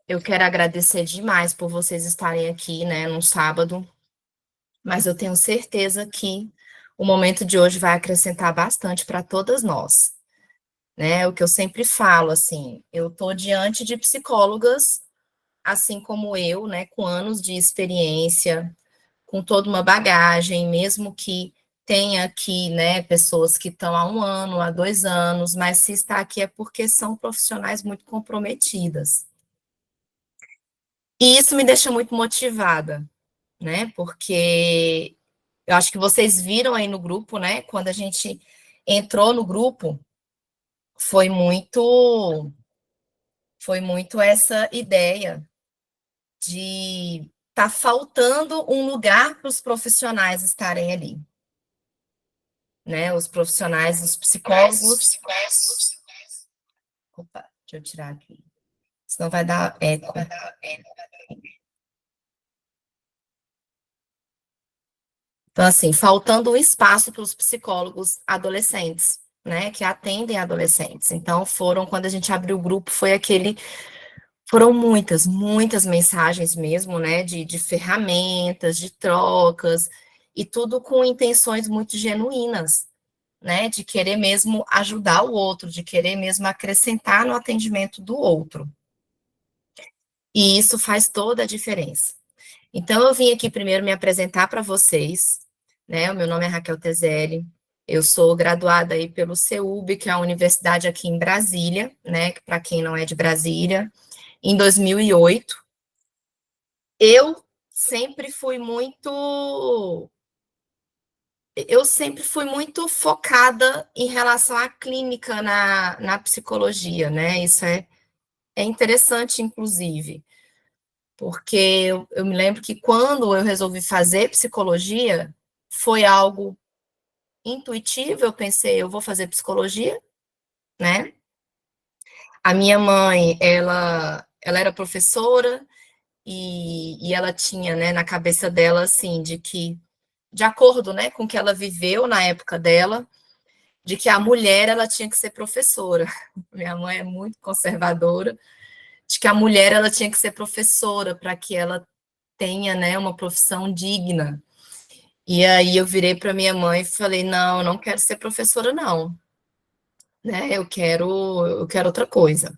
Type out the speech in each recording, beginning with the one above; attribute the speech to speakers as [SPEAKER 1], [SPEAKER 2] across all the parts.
[SPEAKER 1] Eu quero agradecer demais por vocês estarem aqui, né, num sábado, mas eu tenho certeza que o momento de hoje vai acrescentar bastante para todas nós, né? O que eu sempre falo, assim, eu estou diante de psicólogas, assim como eu, né, com anos de experiência, com toda uma bagagem, mesmo que tenha aqui, né, pessoas que estão há 1 ano, há 2 anos, mas se está aqui é porque são profissionais muito comprometidas. E isso me deixa muito motivada, né? Porque eu acho que vocês viram aí no grupo, né? Quando a gente entrou no grupo, foi muito, foi muito essa ideia de tá faltando um lugar para os profissionais estarem ali, né? Os profissionais, os psicólogos. Opa, deixa eu tirar aqui, senão vai dar eco. Então, assim, faltando um espaço para os psicólogos adolescentes, né, que atendem adolescentes. Então, quando a gente abriu o grupo, foram muitas, muitas mensagens mesmo, né, de ferramentas, de trocas, e tudo com intenções muito genuínas, né, de querer mesmo ajudar o outro, de querer mesmo acrescentar no atendimento do outro. E isso faz toda a diferença. Então, eu vim aqui primeiro me apresentar para vocês, né? O meu nome é Raquel Tezelli, eu sou graduada aí pelo CEUB, que é a universidade aqui em Brasília, né? Para quem não é de Brasília, em 2008. Eu sempre fui muito. Eu sempre fui muito focada em relação à clínica na psicologia, né? Isso é interessante, inclusive, porque eu me lembro que quando eu resolvi fazer psicologia, foi algo intuitivo, eu pensei, eu vou fazer psicologia, né? A minha mãe, ela era professora e ela tinha, né, na cabeça dela, assim, de que, de acordo, né, com o que ela viveu na época dela, de que a mulher, ela tinha que ser professora. Minha mãe é muito conservadora, de que a mulher, ela tinha que ser professora para que ela tenha, né, uma profissão digna. E aí eu virei para minha mãe e falei, não, eu não quero ser professora, não, né? Eu quero outra coisa.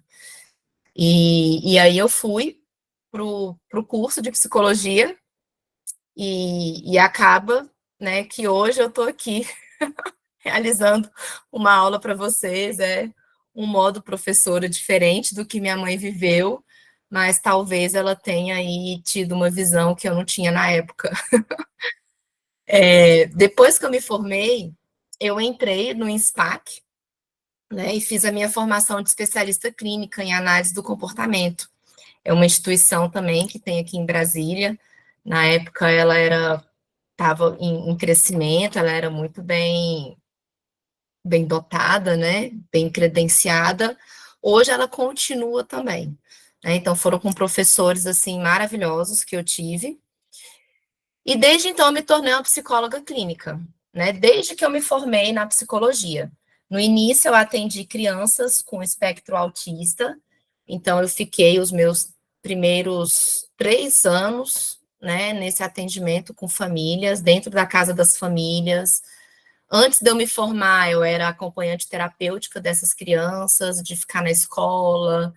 [SPEAKER 1] E aí eu fui pro curso de psicologia e acaba, né, que hoje eu estou aqui realizando uma aula para vocês, um modo professora diferente do que minha mãe viveu, mas talvez ela tenha aí tido uma visão que eu não tinha na época. Depois que eu me formei, eu entrei no INSPAC, né, e fiz a minha formação de especialista clínica em análise do comportamento. É uma instituição também que tem aqui em Brasília. Na época ela estava em crescimento, ela era muito bem dotada, né, bem credenciada. Hoje ela continua também, né? Então foram com professores assim maravilhosos que eu tive. E desde então eu me tornei uma psicóloga clínica, né? Desde que eu me formei na psicologia. No início eu atendi crianças com espectro autista, então eu fiquei os meus primeiros 3 anos, né, nesse atendimento com famílias, dentro da casa das famílias. Antes de eu me formar, eu era acompanhante terapêutica dessas crianças, de ficar na escola,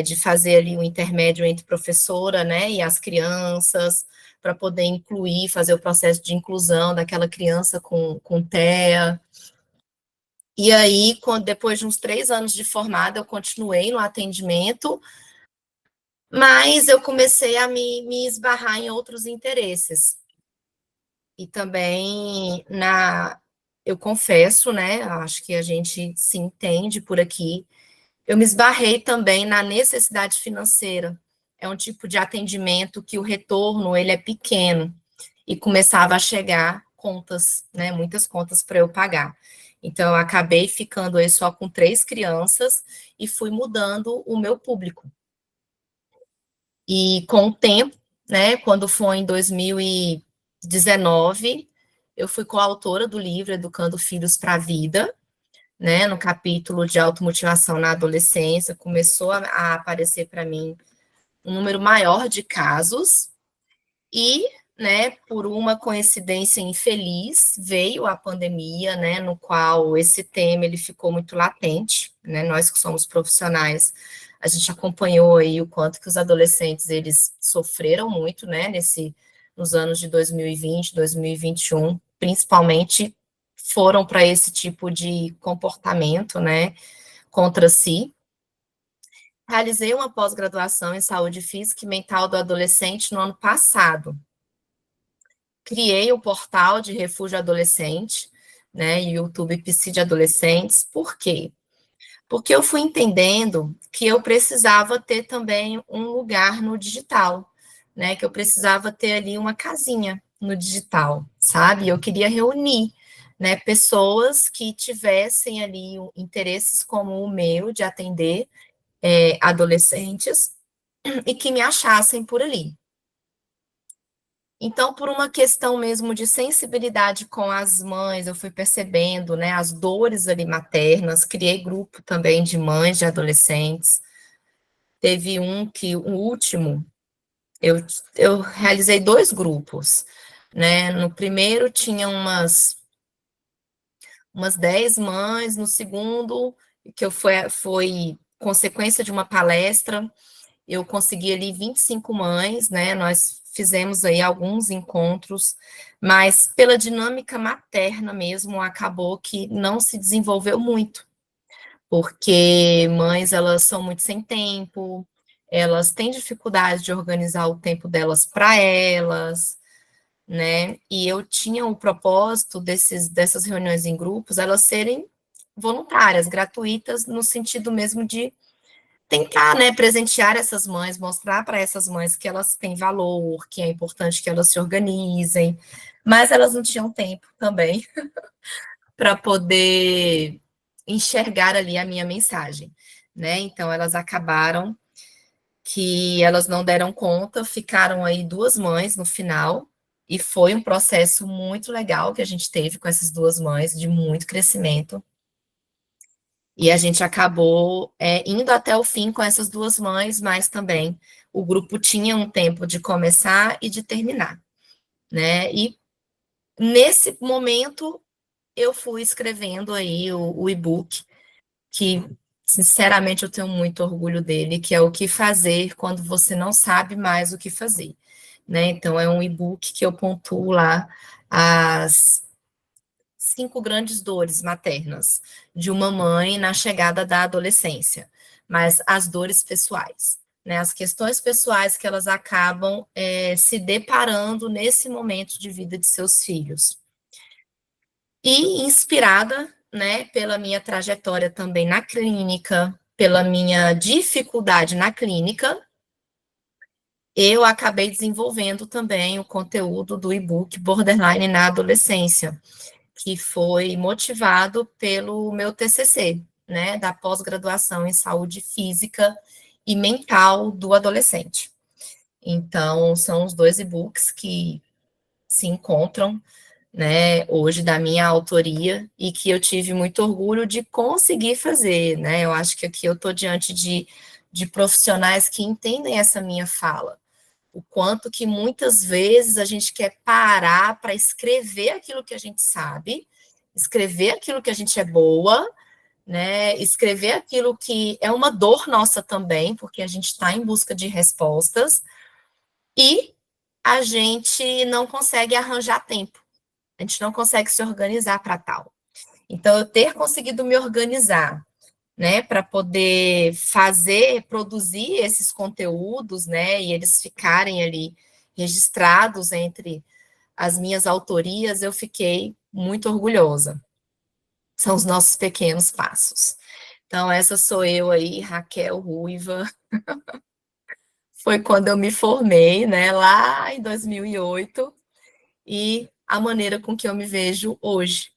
[SPEAKER 1] de fazer ali o intermédio entre professora, né, e as crianças, para poder incluir, fazer o processo de inclusão daquela criança com TEA. E aí, depois de uns 3 anos de formada, eu continuei no atendimento, mas eu comecei a me esbarrar em outros interesses. E também eu confesso, né, acho que a gente se entende por aqui, eu me esbarrei também na necessidade financeira. É um tipo de atendimento que o retorno ele é pequeno e começava a chegar contas, né, muitas contas para eu pagar. Então eu acabei ficando aí só com 3 crianças e fui mudando o meu público. E com o tempo, né, quando foi em 2019, eu fui coautora do livro Educando Filhos para a Vida, né, no capítulo de automotivação na adolescência, começou a aparecer para mim um número maior de casos e, né, por uma coincidência infeliz, veio a pandemia, né, no qual esse tema ele ficou muito latente, né? Nós que somos profissionais, a gente acompanhou aí o quanto que os adolescentes eles sofreram muito, né, nos anos de 2020, 2021, principalmente foram para esse tipo de comportamento, né, contra si. Realizei uma pós-graduação em saúde física e mental do adolescente no ano passado. Criei o portal de refúgio adolescente, né, YouTube Psi de Adolescentes. Por quê? Porque eu fui entendendo que eu precisava ter também um lugar no digital, né, que eu precisava ter ali uma casinha no digital, sabe? Eu queria reunir, né, pessoas que tivessem ali interesses como o meu de atender adolescentes e que me achassem por ali. Então, por uma questão mesmo de sensibilidade com as mães, eu fui percebendo, né, as dores ali maternas, criei grupo também de mães de adolescentes. Teve o último, eu, eu realizei dois grupos, né? No primeiro tinha umas 10 mães, no segundo, que foi consequência de uma palestra, eu consegui ali 25 mães, né? Nós fizemos aí alguns encontros, mas pela dinâmica materna mesmo, acabou que não se desenvolveu muito, porque mães, elas são muito sem tempo, elas têm dificuldade de organizar o tempo delas para elas, né? E eu tinha o propósito dessas reuniões em grupos, elas serem voluntárias, gratuitas, no sentido mesmo de tentar, né, presentear essas mães, mostrar para essas mães que elas têm valor, que é importante que elas se organizem, mas elas não tinham tempo também para poder enxergar ali a minha mensagem, né? Então elas acabaram que elas não deram conta, ficaram aí duas mães no final, e foi um processo muito legal que a gente teve com essas duas mães, de muito crescimento. E a gente acabou indo até o fim com essas duas mães, mas também o grupo tinha um tempo de começar e de terminar, né? E nesse momento eu fui escrevendo aí o e-book, que sinceramente eu tenho muito orgulho dele, que é o que fazer quando você não sabe mais o que fazer, né? Então é um e-book que eu pontuo lá as 5 grandes dores maternas de uma mãe na chegada da adolescência, mas as dores pessoais, né, as questões pessoais que elas acabam se deparando nesse momento de vida de seus filhos. E inspirada, né, pela minha trajetória também na clínica, pela minha dificuldade na clínica, eu acabei desenvolvendo também o conteúdo do e-book Borderline na Adolescência, que foi motivado pelo meu TCC, né, da pós-graduação em saúde física e mental do adolescente. Então, são os dois e-books que se encontram, né, hoje da minha autoria e que eu tive muito orgulho de conseguir fazer, né? Eu acho que aqui eu estou diante de profissionais que entendem essa minha fala, o quanto que muitas vezes a gente quer parar para escrever aquilo que a gente sabe, escrever aquilo que a gente é boa, né? Escrever aquilo que é uma dor nossa também, porque a gente está em busca de respostas e a gente não consegue arranjar tempo, a gente não consegue se organizar para tal. Então, eu ter conseguido me organizar, né, para poder fazer, produzir esses conteúdos, né, e eles ficarem ali registrados entre as minhas autorias, eu fiquei muito orgulhosa. São os nossos pequenos passos. Então, essa sou eu aí, Raquel Ruiva. Foi quando eu me formei, né, lá em 2008, e a maneira com que eu me vejo hoje.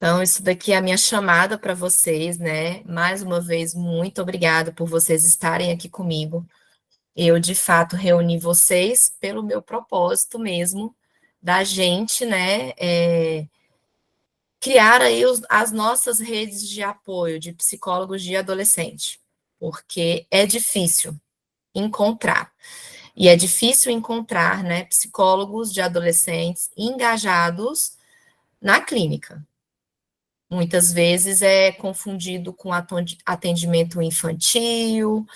[SPEAKER 1] Então, isso daqui é a minha chamada para vocês, né? Mais uma vez, muito obrigada por vocês estarem aqui comigo. Eu, de fato, reuni vocês pelo meu propósito mesmo, da gente, né, criar aí as nossas redes de apoio de psicólogos de adolescente. porque é difícil encontrar. E é difícil encontrar, né, psicólogos de adolescentes engajados na clínica. Muitas vezes é confundido com atendimento infantil,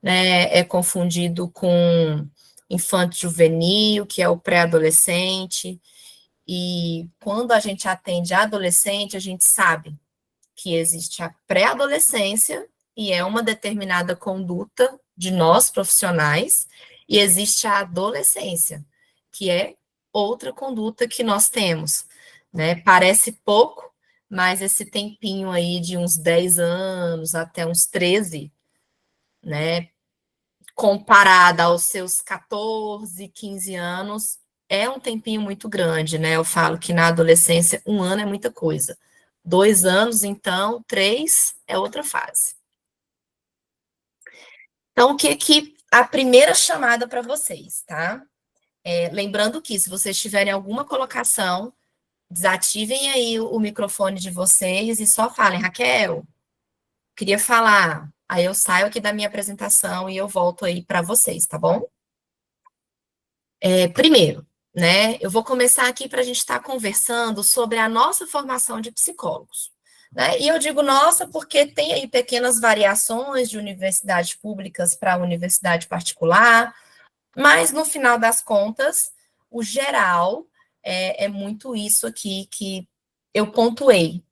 [SPEAKER 1] né, é confundido com infanto-juvenil, que é o pré-adolescente, e quando a gente atende adolescente, a gente sabe que existe a pré-adolescência, e é uma determinada conduta de nós profissionais, e existe a adolescência, que é outra conduta que nós temos, né? Parece pouco, mas esse tempinho aí de uns 10 anos até uns 13, né? Comparada aos seus 14, 15 anos, é um tempinho muito grande, né? Eu falo que na adolescência, 1 ano é muita coisa. 2 anos, então, 3 é outra fase. Então, o que a primeira chamada para vocês, tá? Lembrando que, se vocês tiverem alguma colocação, desativem aí o microfone de vocês e só falem, Raquel, queria falar. Aí eu saio aqui da minha apresentação e eu volto aí para vocês, tá bom? Primeiro, né, eu vou começar aqui para a gente estar conversando sobre a nossa formação de psicólogos. Né? E eu digo nossa porque tem aí pequenas variações de universidades públicas para universidade particular, mas no final das contas, o geral é muito isso aqui que eu pontuei,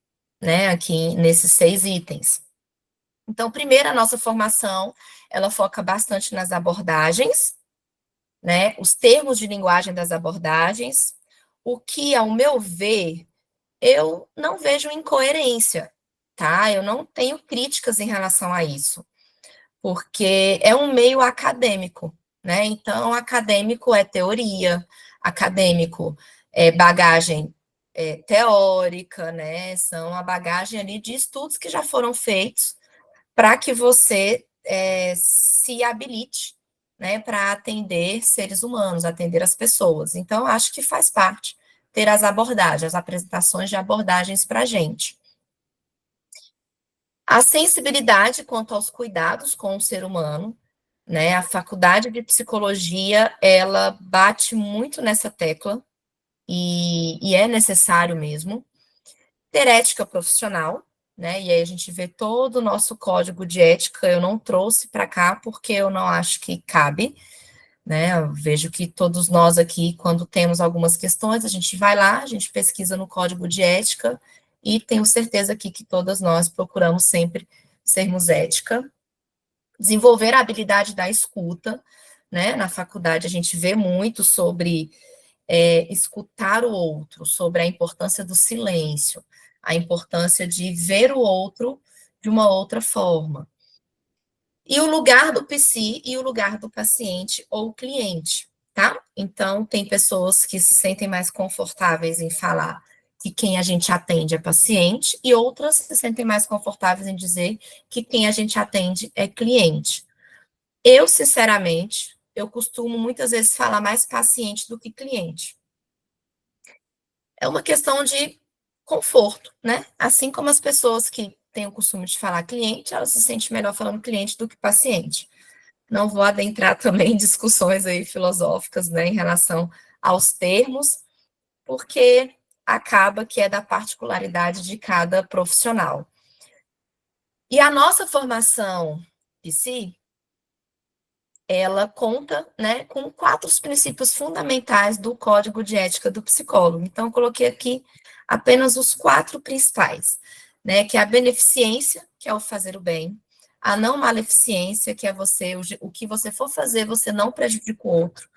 [SPEAKER 1] né, aqui nesses 6 itens. Então, primeiro, a nossa formação, ela foca bastante nas abordagens, né, os termos de linguagem das abordagens, o que, ao meu ver, eu não vejo incoerência, tá? Eu não tenho críticas em relação a isso, porque é um meio acadêmico, né? Então, acadêmico é teoria, acadêmico é bagagem teórica, né? São a bagagem ali de estudos que já foram feitos para que você se habilite, né, para atender seres humanos, atender as pessoas. Então, acho que faz parte ter as abordagens, as apresentações de abordagens para a gente. A sensibilidade quanto aos cuidados com o ser humano, né? A faculdade de psicologia, ela bate muito nessa tecla, e é necessário mesmo. Ter ética profissional, né? E aí a gente vê todo o nosso código de ética, eu não trouxe para cá porque eu não acho que cabe, né? Eu vejo que todos nós aqui, quando temos algumas questões, a gente vai lá, a gente pesquisa no código de ética, e tenho certeza aqui que todas nós procuramos sempre sermos ética. Desenvolver a habilidade da escuta, né? Na faculdade a gente vê muito sobre escutar o outro, sobre a importância do silêncio, a importância de ver o outro de uma outra forma. E o lugar do psi e o lugar do paciente ou cliente, tá? Então, tem pessoas que se sentem mais confortáveis em falar que quem a gente atende é paciente, e outras se sentem mais confortáveis em dizer que quem a gente atende é cliente. Eu, sinceramente, eu costumo muitas vezes falar mais paciente do que cliente. É uma questão de conforto, né? Assim como as pessoas que têm o costume de falar cliente, elas se sentem melhor falando cliente do que paciente. Não vou adentrar também em discussões aí filosóficas, né, em relação aos termos, porque acaba que é da particularidade de cada profissional. E a nossa formação psi, ela conta, né, com 4 princípios fundamentais do Código de Ética do Psicólogo. Então, eu coloquei aqui apenas os 4 principais, né, que é a beneficência, que é o fazer o bem, a não maleficência, que é você, o que você for fazer, você não prejudica o outro,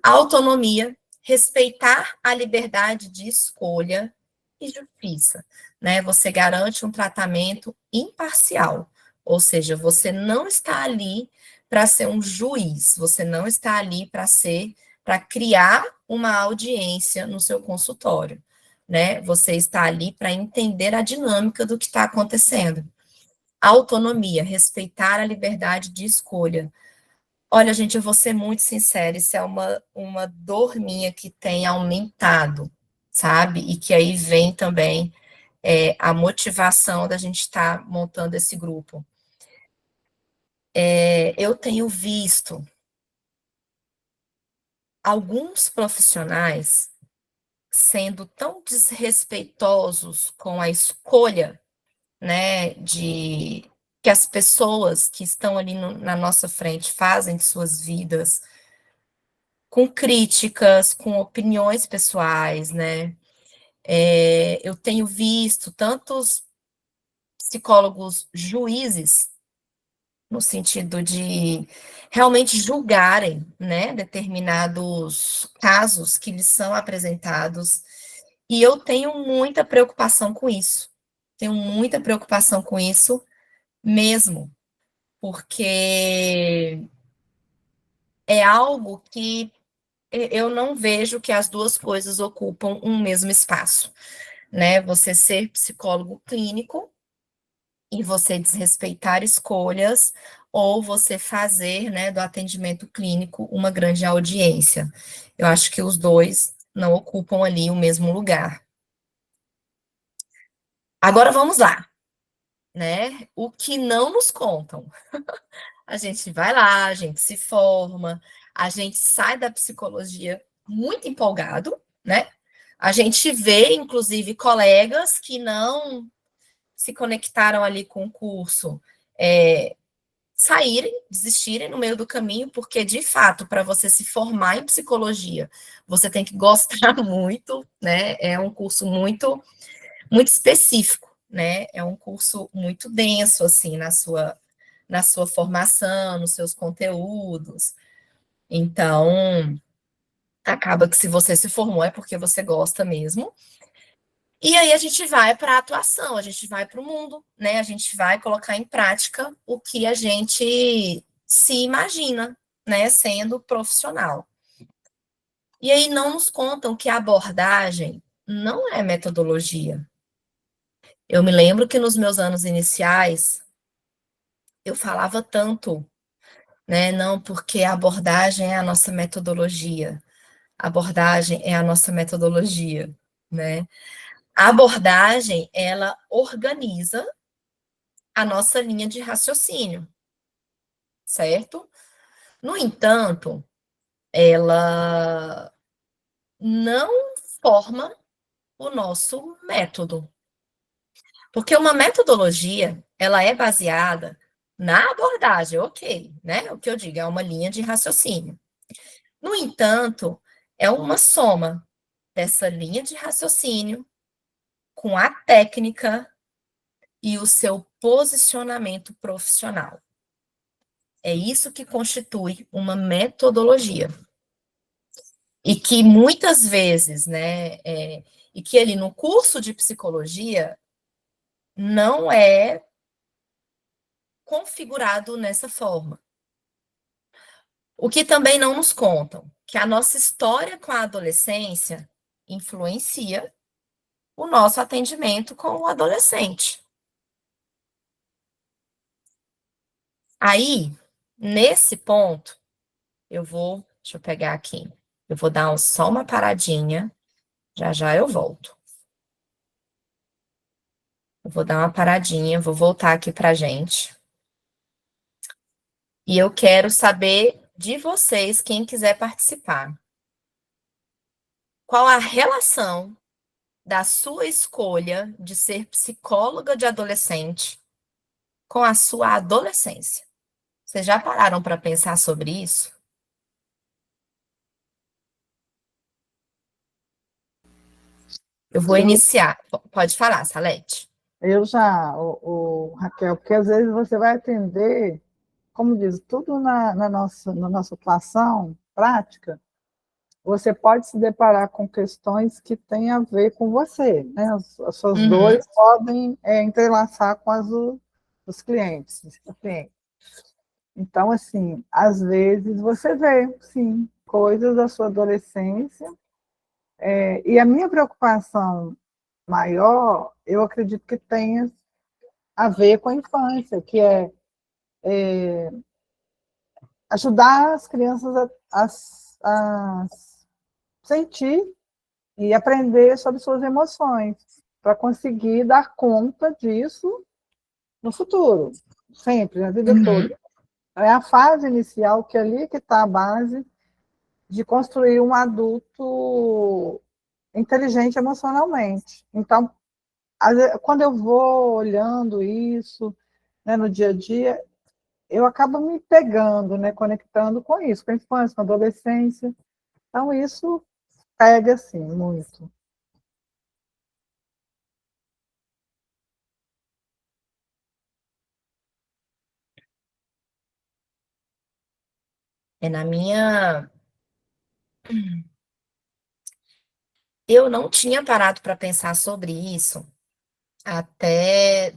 [SPEAKER 1] a autonomia, respeitar a liberdade de escolha, e justiça, né? Você garante um tratamento imparcial, ou seja, você não está ali para ser um juiz, você não está ali para criar uma audiência no seu consultório, né? Você está ali para entender a dinâmica do que está acontecendo. Autonomia, respeitar a liberdade de escolha. Olha, gente, eu vou ser muito sincera, isso é uma dor minha que tem aumentado, sabe? E que aí vem também a motivação da gente estar montando esse grupo. eu tenho visto alguns profissionais sendo tão desrespeitosos com a escolha, né, de que as pessoas que estão ali na nossa frente fazem de suas vidas, com críticas, com opiniões pessoais, né? Eu tenho visto tantos psicólogos juízes, no sentido de realmente julgarem, né, determinados casos que lhes são apresentados, e eu tenho muita preocupação com isso. Tenho muita preocupação com isso mesmo, porque é algo que eu não vejo que as duas coisas ocupam um mesmo espaço, né? Você ser psicólogo clínico e você desrespeitar escolhas, ou você fazer, né, do atendimento clínico uma grande audiência. Eu acho que os dois não ocupam ali o mesmo lugar. Agora vamos lá, né? O que não nos contam. A gente vai lá, a gente se forma, a gente sai da psicologia muito empolgado, né? A gente vê, inclusive, colegas que não se conectaram ali com o curso, saírem, desistirem no meio do caminho, porque, de fato, para você se formar em psicologia, você tem que gostar muito, né? É um curso muito, muito específico, né? É um curso muito denso, assim, na sua formação, nos seus conteúdos. Então, acaba que se você se formou é porque você gosta mesmo. E aí a gente vai para a atuação, a gente vai para o mundo, né? A gente vai colocar em prática o que a gente se imagina, né, sendo profissional. E aí não nos contam que a abordagem não é metodologia. Eu me lembro que nos meus anos iniciais eu falava tanto, né? Não, porque a abordagem é a nossa metodologia. A abordagem é a nossa metodologia, né? A abordagem, ela organiza a nossa linha de raciocínio, certo? No entanto, ela não forma o nosso método, porque uma metodologia, ela é baseada na abordagem, ok, né? O que eu digo é uma linha de raciocínio. No entanto, é uma soma dessa linha de raciocínio com a técnica e o seu posicionamento profissional. É isso que constitui uma metodologia. E que muitas vezes, né, e que ali no curso de psicologia não é configurado nessa forma. O que também não nos contam, que a nossa história com a adolescência influencia o nosso atendimento com o adolescente. Aí, nesse ponto, deixa eu pegar aqui, eu vou dar só uma paradinha, já já eu volto. Eu vou dar uma paradinha, vou voltar aqui pra gente. E eu quero saber de vocês, quem quiser participar. Qual a relação da sua escolha de ser psicóloga de adolescente com a sua adolescência? Vocês já pararam para pensar sobre isso? Eu vou
[SPEAKER 2] Eu,
[SPEAKER 1] iniciar. Pode falar, Salete.
[SPEAKER 2] eu já, Raquel, porque às vezes você vai atender, como diz, tudo na nossa atuação prática, você pode se deparar com questões que têm a ver com você, né? As suas
[SPEAKER 1] Uhum,
[SPEAKER 2] dores podem entrelaçar com dos clientes, dos pacientes. Então, assim, às vezes você vê, sim, coisas da sua adolescência, e a minha preocupação maior, eu acredito que tenha a ver com a infância, que é ajudar as crianças a sentir e aprender sobre suas emoções, para conseguir dar conta disso no futuro, sempre, na vida
[SPEAKER 1] uhum.
[SPEAKER 2] toda. É a fase inicial que é ali que está a base de construir um adulto inteligente emocionalmente. Então, quando eu vou olhando isso, né, no dia a dia, eu acabo me pegando, né, conectando com isso, com a infância, com a adolescência. Então, isso pega, assim, muito.
[SPEAKER 1] É na minha. Eu não tinha parado para pensar sobre isso até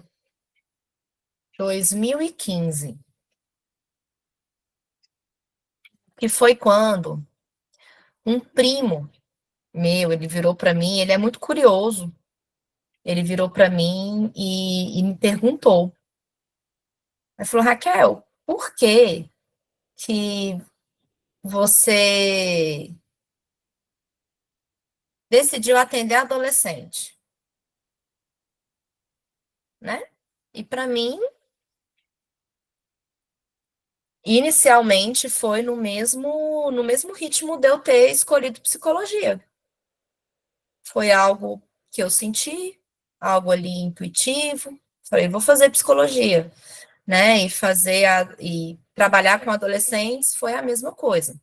[SPEAKER 1] 2015, que foi quando um primo meu, ele virou para mim, ele é muito curioso, ele virou para mim e me perguntou. Ele falou, Raquel, por que que você decidiu atender adolescente, né? E para mim, inicialmente foi no mesmo ritmo de eu ter escolhido psicologia. Foi algo que eu senti, algo ali intuitivo. Falei, vou fazer psicologia, né? E trabalhar com adolescentes foi a mesma coisa.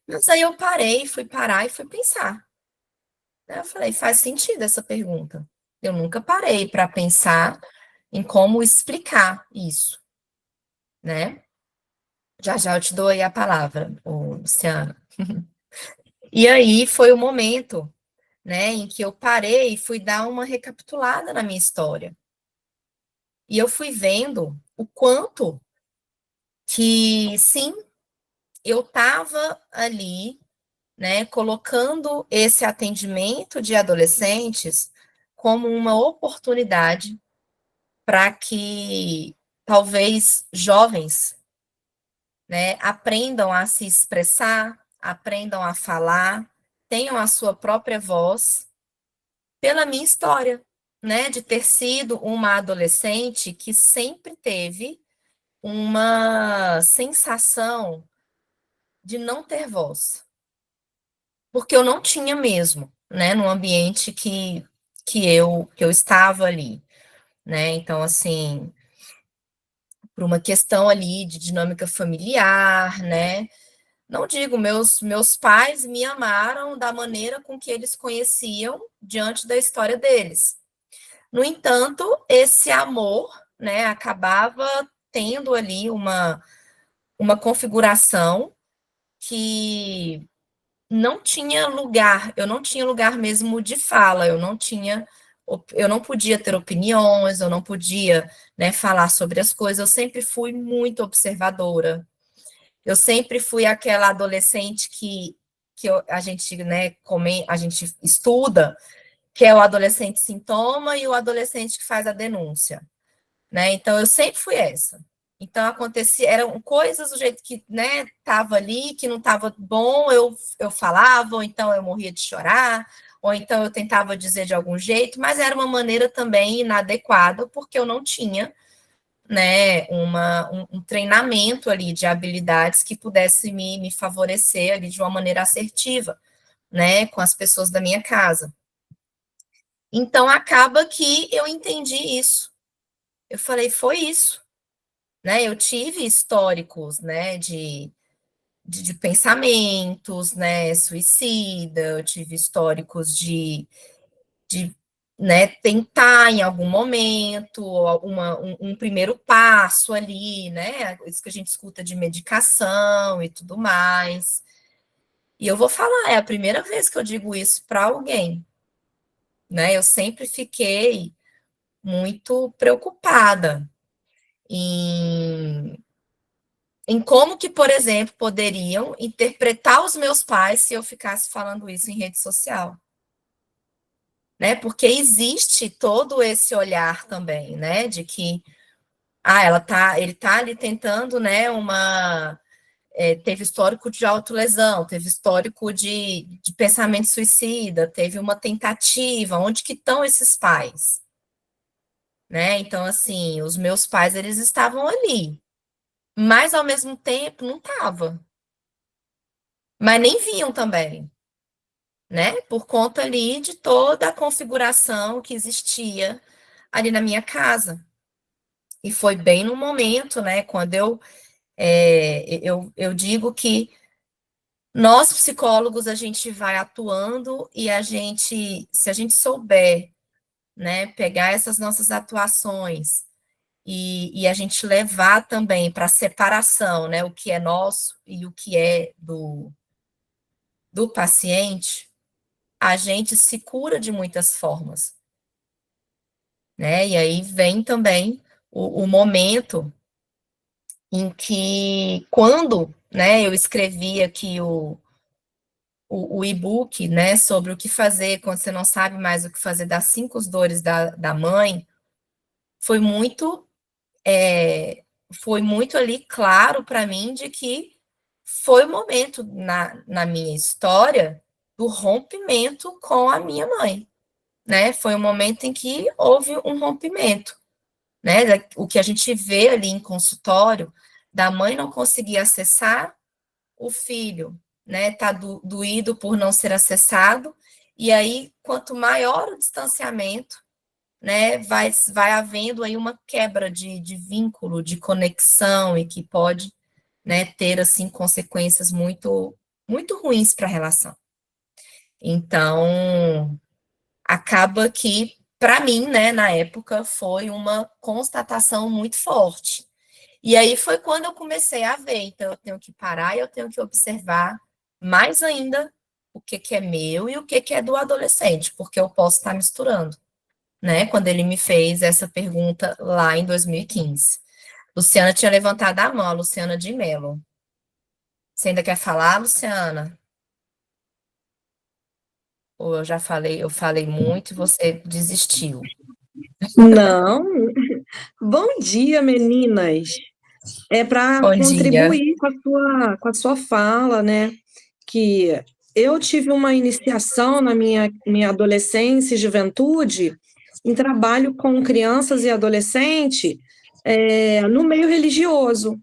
[SPEAKER 1] Mas aí eu parei, fui parar e fui pensar. Né? Eu falei, faz sentido essa pergunta. Eu nunca parei para pensar em como explicar isso, né? Já já eu te dou aí a palavra, Luciana. E aí foi o momento, né, em que eu parei e fui dar uma recapitulada na minha história. E eu fui vendo o quanto que, sim, eu estava ali, né, colocando esse atendimento de adolescentes como uma oportunidade para que talvez jovens, né, aprendam a se expressar, aprendam a falar, tenham a sua própria voz, pela minha história, né, de ter sido uma adolescente que sempre teve uma sensação de não ter voz, porque eu não tinha mesmo, né, no ambiente que eu estava ali, né, então, assim, por uma questão ali de dinâmica familiar, né, não digo, meus pais me amaram da maneira com que eles conheciam diante da história deles. No entanto, esse amor, né, acabava tendo ali uma configuração que não tinha lugar, eu não tinha lugar mesmo de fala, eu não podia ter opiniões, eu não podia, né, falar sobre as coisas, eu sempre fui muito observadora, eu sempre fui aquela adolescente a gente, né, a gente estuda, que é o adolescente sintoma e o adolescente que faz a denúncia, né? Então eu sempre fui essa. Então acontecia, eram coisas do jeito que, né, tava ali, que não tava bom, eu falava, ou então eu morria de chorar, ou então eu tentava dizer de algum jeito, mas era uma maneira também inadequada, porque eu não tinha, né, um treinamento ali de habilidades que pudesse me favorecer ali de uma maneira assertiva, né, com as pessoas da minha casa. Então acaba que eu entendi isso. Eu falei, foi isso, né? Eu tive históricos, né, de pensamentos, né, suicida, eu tive históricos de né, tentar em algum momento, um primeiro passo ali, né? Isso que a gente escuta de medicação e tudo mais. E eu vou falar, é a primeira vez que eu digo isso para alguém, né? Eu sempre fiquei muito preocupada em, em como que, por exemplo, poderiam interpretar os meus pais se eu ficasse falando isso em rede social, né? Porque existe todo esse olhar também, né? De que ele tá ali tentando, né? Teve histórico de autolesão, teve histórico de pensamento suicida, teve uma tentativa. Onde que estão esses pais? Né? Então, assim, os meus pais, eles estavam ali, mas ao mesmo tempo não estava. Mas nem viam também, né? Por conta ali de toda a configuração que existia ali na minha casa. E foi bem no momento, né, quando eu digo que nós, psicólogos, a gente vai atuando e a gente, se a gente souber, né, pegar essas nossas atuações e a gente levar também para a separação, né, o que é nosso e o que é do paciente, a gente se cura de muitas formas, né? E aí vem também o momento em que, quando, né, eu escrevi aqui o e-book, né, sobre o que fazer quando você não sabe mais o que fazer das 5 dores da mãe, foi muito, foi muito ali claro para mim de que foi o momento na minha história do rompimento com a minha mãe, né? Foi o momento em que houve um rompimento, né? O que a gente vê ali em consultório, da mãe não conseguir acessar o filho, né? Tá doído por não ser acessado, e aí, quanto maior o distanciamento, né, vai havendo aí uma quebra de vínculo, de conexão, e que pode, né, ter, assim, consequências muito ruins para a relação. Então, acaba que, para mim, né, na época, foi uma constatação muito forte. E aí foi quando eu comecei a ver, então eu tenho que parar e eu tenho que observar mais ainda o que que é meu e o que que é do adolescente, porque eu posso estar misturando, né? Quando ele me fez essa pergunta lá em 2015. Luciana tinha levantado a mão, a Luciana de Mello. Você ainda quer falar, Luciana? Ou eu falei muito e você desistiu?
[SPEAKER 3] Não, bom dia, meninas. É para
[SPEAKER 1] Bom dia.
[SPEAKER 3] contribuir com a sua fala, né? Que eu tive uma iniciação na minha adolescência e juventude em trabalho com crianças e adolescentes no meio religioso.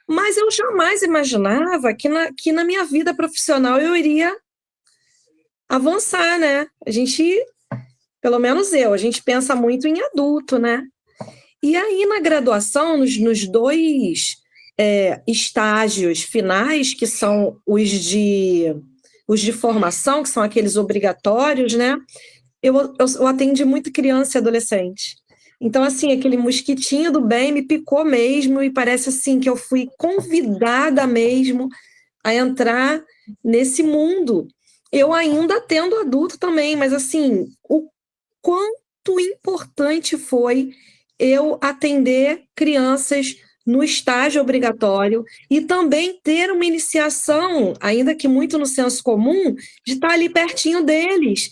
[SPEAKER 3] Mas eu jamais imaginava que na minha vida profissional eu iria avançar, né? A gente, pelo menos eu, a gente pensa muito em adulto, né? E aí, na graduação, nos dois estágios finais, que são os de formação, que são aqueles obrigatórios, né? Eu atendi muito criança e adolescente. Então, assim, aquele mosquitinho do bem me picou mesmo, e parece assim que eu fui convidada mesmo a entrar nesse mundo. Eu ainda atendo adulto também, mas assim, o quanto importante foi eu atender crianças no estágio obrigatório e também ter uma iniciação, ainda que muito no senso comum, de estar ali pertinho deles,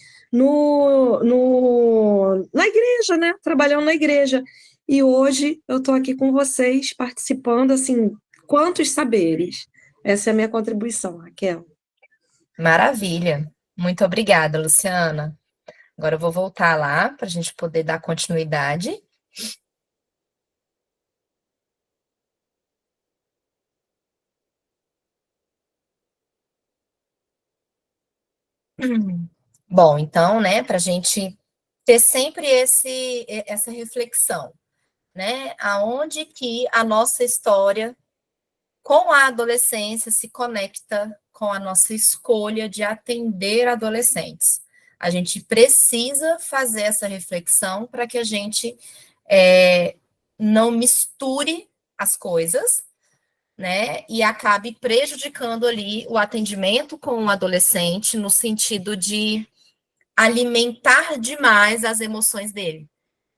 [SPEAKER 3] na igreja, né? Trabalhando na igreja. E hoje eu estou aqui com vocês, participando, assim, quantos saberes. Essa é a minha contribuição, Raquel.
[SPEAKER 1] Maravilha. Muito obrigada, Luciana. Agora eu vou voltar lá para a gente poder dar continuidade. Bom, então, né, para a gente ter sempre essa reflexão, né, aonde que a nossa história com a adolescência se conecta com a nossa escolha de atender adolescentes. A gente precisa fazer essa reflexão para que a gente não misture as coisas, né, e acabe prejudicando ali o atendimento com o adolescente no sentido de alimentar demais as emoções dele,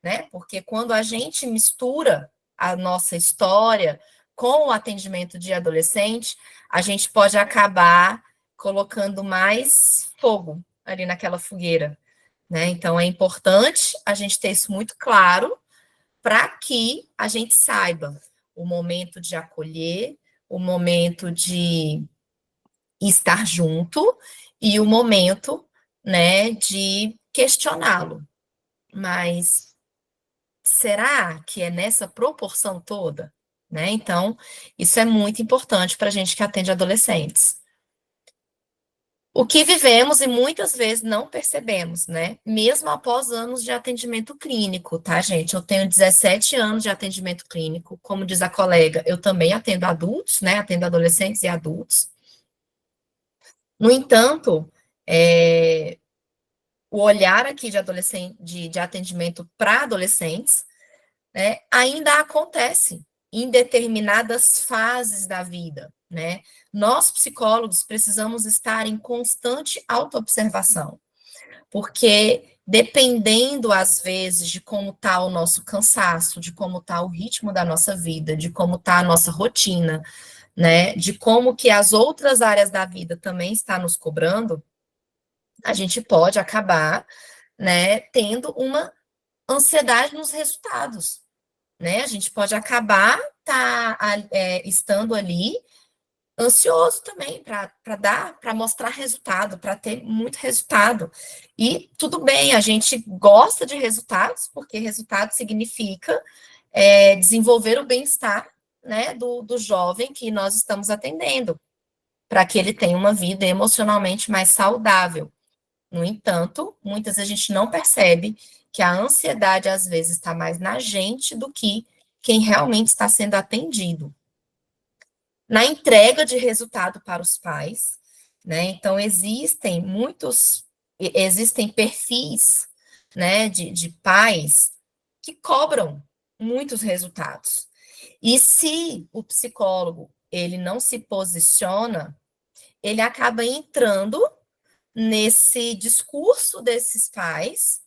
[SPEAKER 1] né? Porque quando a gente mistura a nossa história com o atendimento de adolescente, a gente pode acabar colocando mais fogo ali naquela fogueira, né? Então é importante a gente ter isso muito claro para que a gente saiba o momento de acolher, o momento de estar junto e o momento, né, de questioná-lo. Mas será que é nessa proporção toda? né? Então, isso é muito importante para a gente que atende adolescentes. O que vivemos e muitas vezes não percebemos, né? Mesmo após anos de atendimento clínico, tá, gente? Eu tenho 17 anos de atendimento clínico. Como diz a colega, eu também atendo adultos, né? Atendo adolescentes e adultos. No entanto, o olhar aqui de adolescente, de atendimento para adolescentes, né, ainda acontece em determinadas fases da vida, né? Nós, psicólogos, precisamos estar em constante autoobservação, porque dependendo, às vezes, de como está o nosso cansaço, de como está o ritmo da nossa vida, de como está a nossa rotina, né, de como que as outras áreas da vida também estão nos cobrando, a gente pode acabar, né, tendo uma ansiedade nos resultados, né? A gente pode acabar estando ali ansioso também para mostrar resultado, para ter muito resultado. E tudo bem, a gente gosta de resultados, porque resultado significa desenvolver o bem-estar, né, do jovem que nós estamos atendendo, para que ele tenha uma vida emocionalmente mais saudável. No entanto, muitas vezes a gente não percebe que a ansiedade, às vezes, está mais na gente do que quem realmente está sendo atendido. Na entrega de resultado para os pais, né? Então, existem perfis, né, de pais que cobram muitos resultados. E se o psicólogo, ele não se posiciona, ele acaba entrando nesse discurso desses pais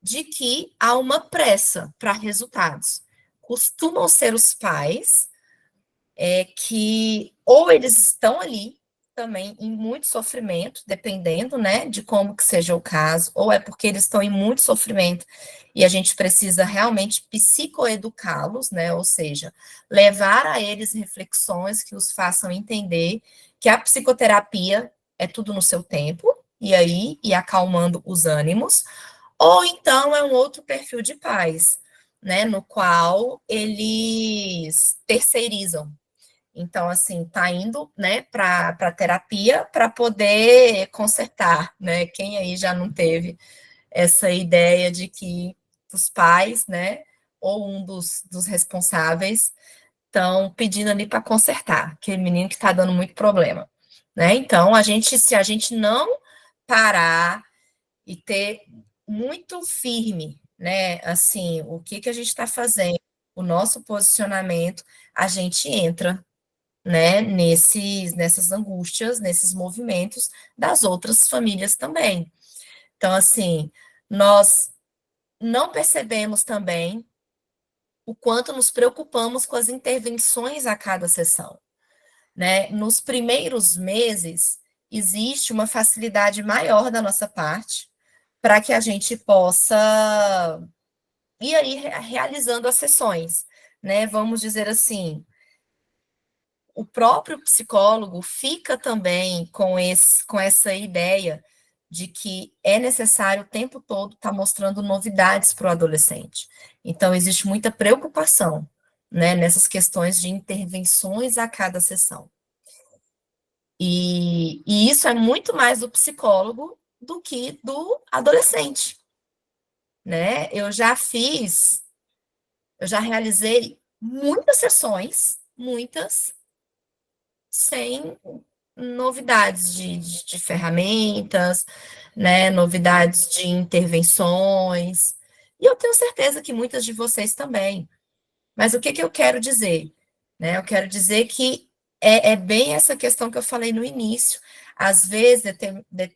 [SPEAKER 1] de que há uma pressa para resultados. Costumam ser os pais que ou eles estão ali também em muito sofrimento, dependendo, né, de como que seja o caso, ou é porque eles estão em muito sofrimento e a gente precisa realmente psicoeducá-los, né, ou seja, levar a eles reflexões que os façam entender que a psicoterapia é tudo no seu tempo, e aí, e acalmando os ânimos, ou então é um outro perfil de pais, né, no qual eles terceirizam. Então, assim, tá indo, né, para terapia para poder consertar, né? Quem aí já não teve essa ideia de que os pais, né, ou um dos responsáveis estão pedindo ali para consertar, aquele menino que está dando muito problema, né? Então, se a gente não parar e ter muito firme, né, assim, o que a gente está fazendo, o nosso posicionamento, a gente entra, né, nessas angústias, nesses movimentos das outras famílias também. Então, assim, nós não percebemos também o quanto nos preocupamos com as intervenções a cada sessão, né? Nos primeiros meses, existe uma facilidade maior da nossa parte para que a gente possa ir aí realizando as sessões, né? Vamos dizer assim, o próprio psicólogo fica também com essa ideia de que é necessário o tempo todo estar mostrando novidades para o adolescente. Então, existe muita preocupação, né, nessas questões de intervenções a cada sessão. E isso é muito mais do psicólogo do que do adolescente, né? Eu já realizei muitas sessões, muitas, sem novidades de ferramentas, né, novidades de intervenções, e eu tenho certeza que muitas de vocês também. Mas o que eu quero dizer? Né? Eu quero dizer que é bem essa questão que eu falei no início. Às vezes,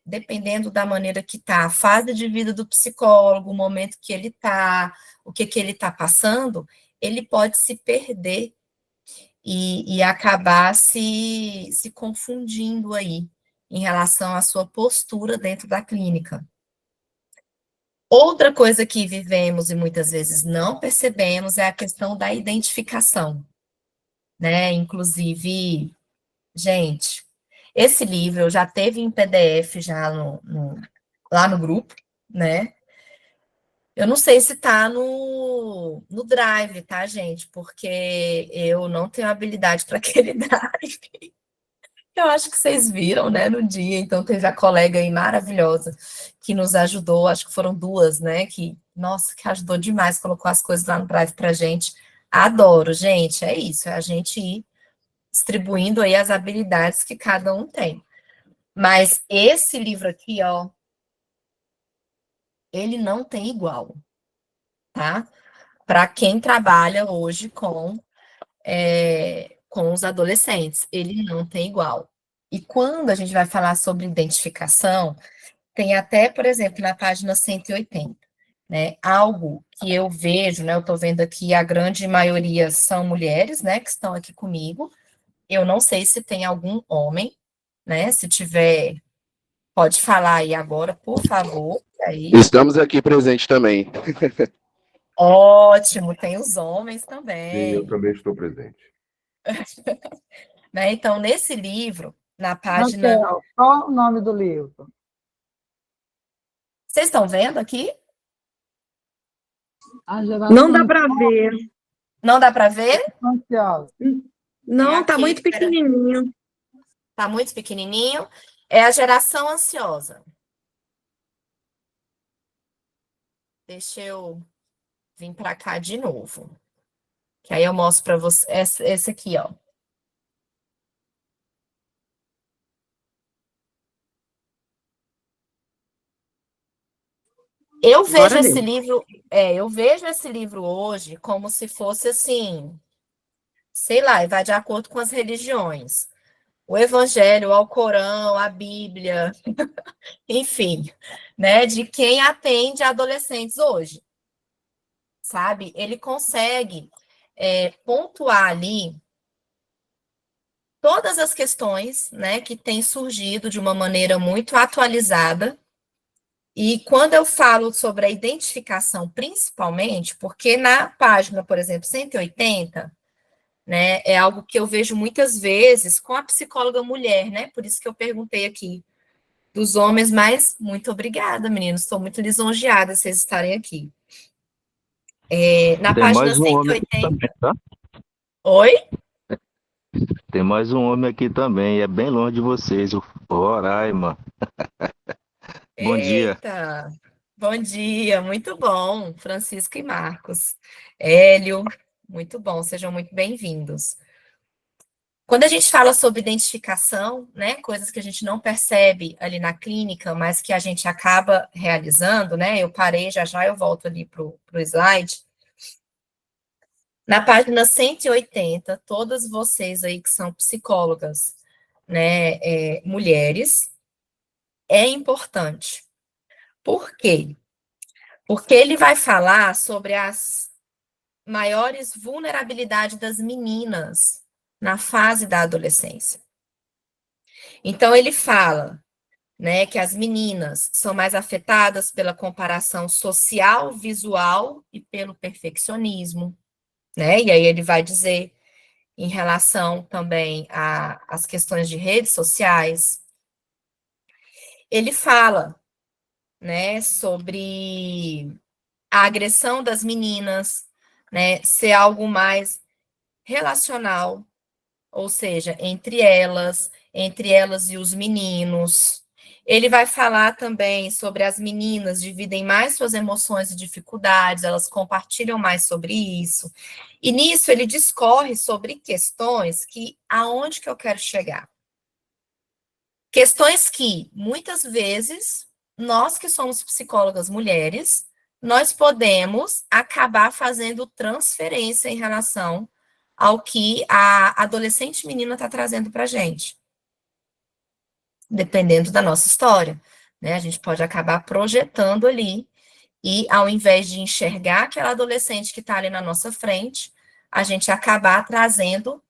[SPEAKER 1] dependendo da maneira que está, a fase de vida do psicólogo, o momento que ele está, o que ele está passando, ele pode se perder e acabar se confundindo aí em relação à sua postura dentro da clínica. Outra coisa que vivemos e muitas vezes não percebemos é a questão da identificação, né? Inclusive, gente, esse livro já teve em PDF já lá no grupo, né? Eu não sei se tá no Drive, tá, gente? Porque eu não tenho habilidade para aquele Drive. Eu acho que vocês viram, né, no dia. Então, teve a colega aí maravilhosa que nos ajudou. Acho que foram duas, né? Que, nossa, que ajudou demais, colocou as coisas lá no Drive pra gente. Adoro, gente. É isso, é a gente ir distribuindo aí as habilidades que cada um tem. Mas esse livro aqui, ó, ele não tem igual, tá? Para quem trabalha hoje com os adolescentes, ele não tem igual. E quando a gente vai falar sobre identificação, tem até, por exemplo, na página 180, né? Algo que eu vejo, né? Eu estou vendo aqui, a grande maioria são mulheres, né? Que estão aqui comigo. Eu não sei se tem algum homem, né? Se tiver, pode falar aí agora, por favor. Aí.
[SPEAKER 4] Estamos aqui presentes também.
[SPEAKER 1] Ótimo, tem os homens
[SPEAKER 5] Sim, eu
[SPEAKER 1] também.
[SPEAKER 5] também estou presente.
[SPEAKER 1] Né? Então, nesse livro, na página.
[SPEAKER 2] Raquel, qual o nome do livro?
[SPEAKER 1] Vocês estão vendo aqui?
[SPEAKER 2] A geração
[SPEAKER 3] Não dá para ver.
[SPEAKER 1] Não dá para ver?
[SPEAKER 2] ansiosa.
[SPEAKER 3] Não, tá
[SPEAKER 1] aqui,
[SPEAKER 3] muito pequenininho.
[SPEAKER 1] Tá muito pequenininho. É a geração ansiosa. Deixa eu vir para cá de novo. Que aí eu mostro para você esse aqui, ó. Eu vejo esse livro, eu vejo esse livro hoje como se fosse assim, sei lá, vai de acordo com as religiões. O Evangelho, o Alcorão, a Bíblia, enfim, né, de quem atende adolescentes hoje, sabe? Ele consegue pontuar ali todas as questões, né, que têm surgido de uma maneira muito atualizada. E quando eu falo sobre a identificação, principalmente, porque na página, por exemplo, 180, né, é algo que eu vejo muitas vezes com a psicóloga mulher, né? Por isso que eu perguntei aqui dos homens, mas muito obrigada, meninos. Estou muito lisonjeada de vocês estarem aqui. Na
[SPEAKER 6] Tem
[SPEAKER 1] página
[SPEAKER 6] mais um homem aqui
[SPEAKER 1] 180.
[SPEAKER 6] também, tá?
[SPEAKER 1] Oi?
[SPEAKER 6] Tem mais um homem aqui também, é bem longe de vocês, o Roraima. Bom dia.
[SPEAKER 1] Eita! Bom dia, muito bom, Francisco e Marcos. Hélio, muito bom, sejam muito bem-vindos. Quando a gente fala sobre identificação, né, coisas que a gente não percebe ali na clínica, mas que a gente acaba realizando, né, eu parei, já já eu volto ali para o slide. Na página 180, todas vocês aí que são psicólogas, né, mulheres, é importante. Por quê? Porque ele vai falar sobre as maiores vulnerabilidades das meninas na fase da adolescência. Então, ele fala, né, que as meninas são mais afetadas pela comparação social, visual e pelo perfeccionismo, né? E aí ele vai dizer em relação também às questões de redes sociais. Ele fala, né, sobre a agressão das meninas, né, ser algo mais relacional, ou seja, entre elas e os meninos. Ele vai falar também sobre as meninas dividem mais suas emoções e dificuldades, elas compartilham mais sobre isso. E nisso ele discorre sobre questões que, aonde que eu quero chegar? Questões que, muitas vezes, nós que somos psicólogas mulheres, nós podemos acabar fazendo transferência em relação ao que a adolescente menina está trazendo para a gente. Dependendo da nossa história, né? A gente pode acabar projetando ali, e ao invés de enxergar aquela adolescente que está ali na nossa frente, a gente acabar trazendo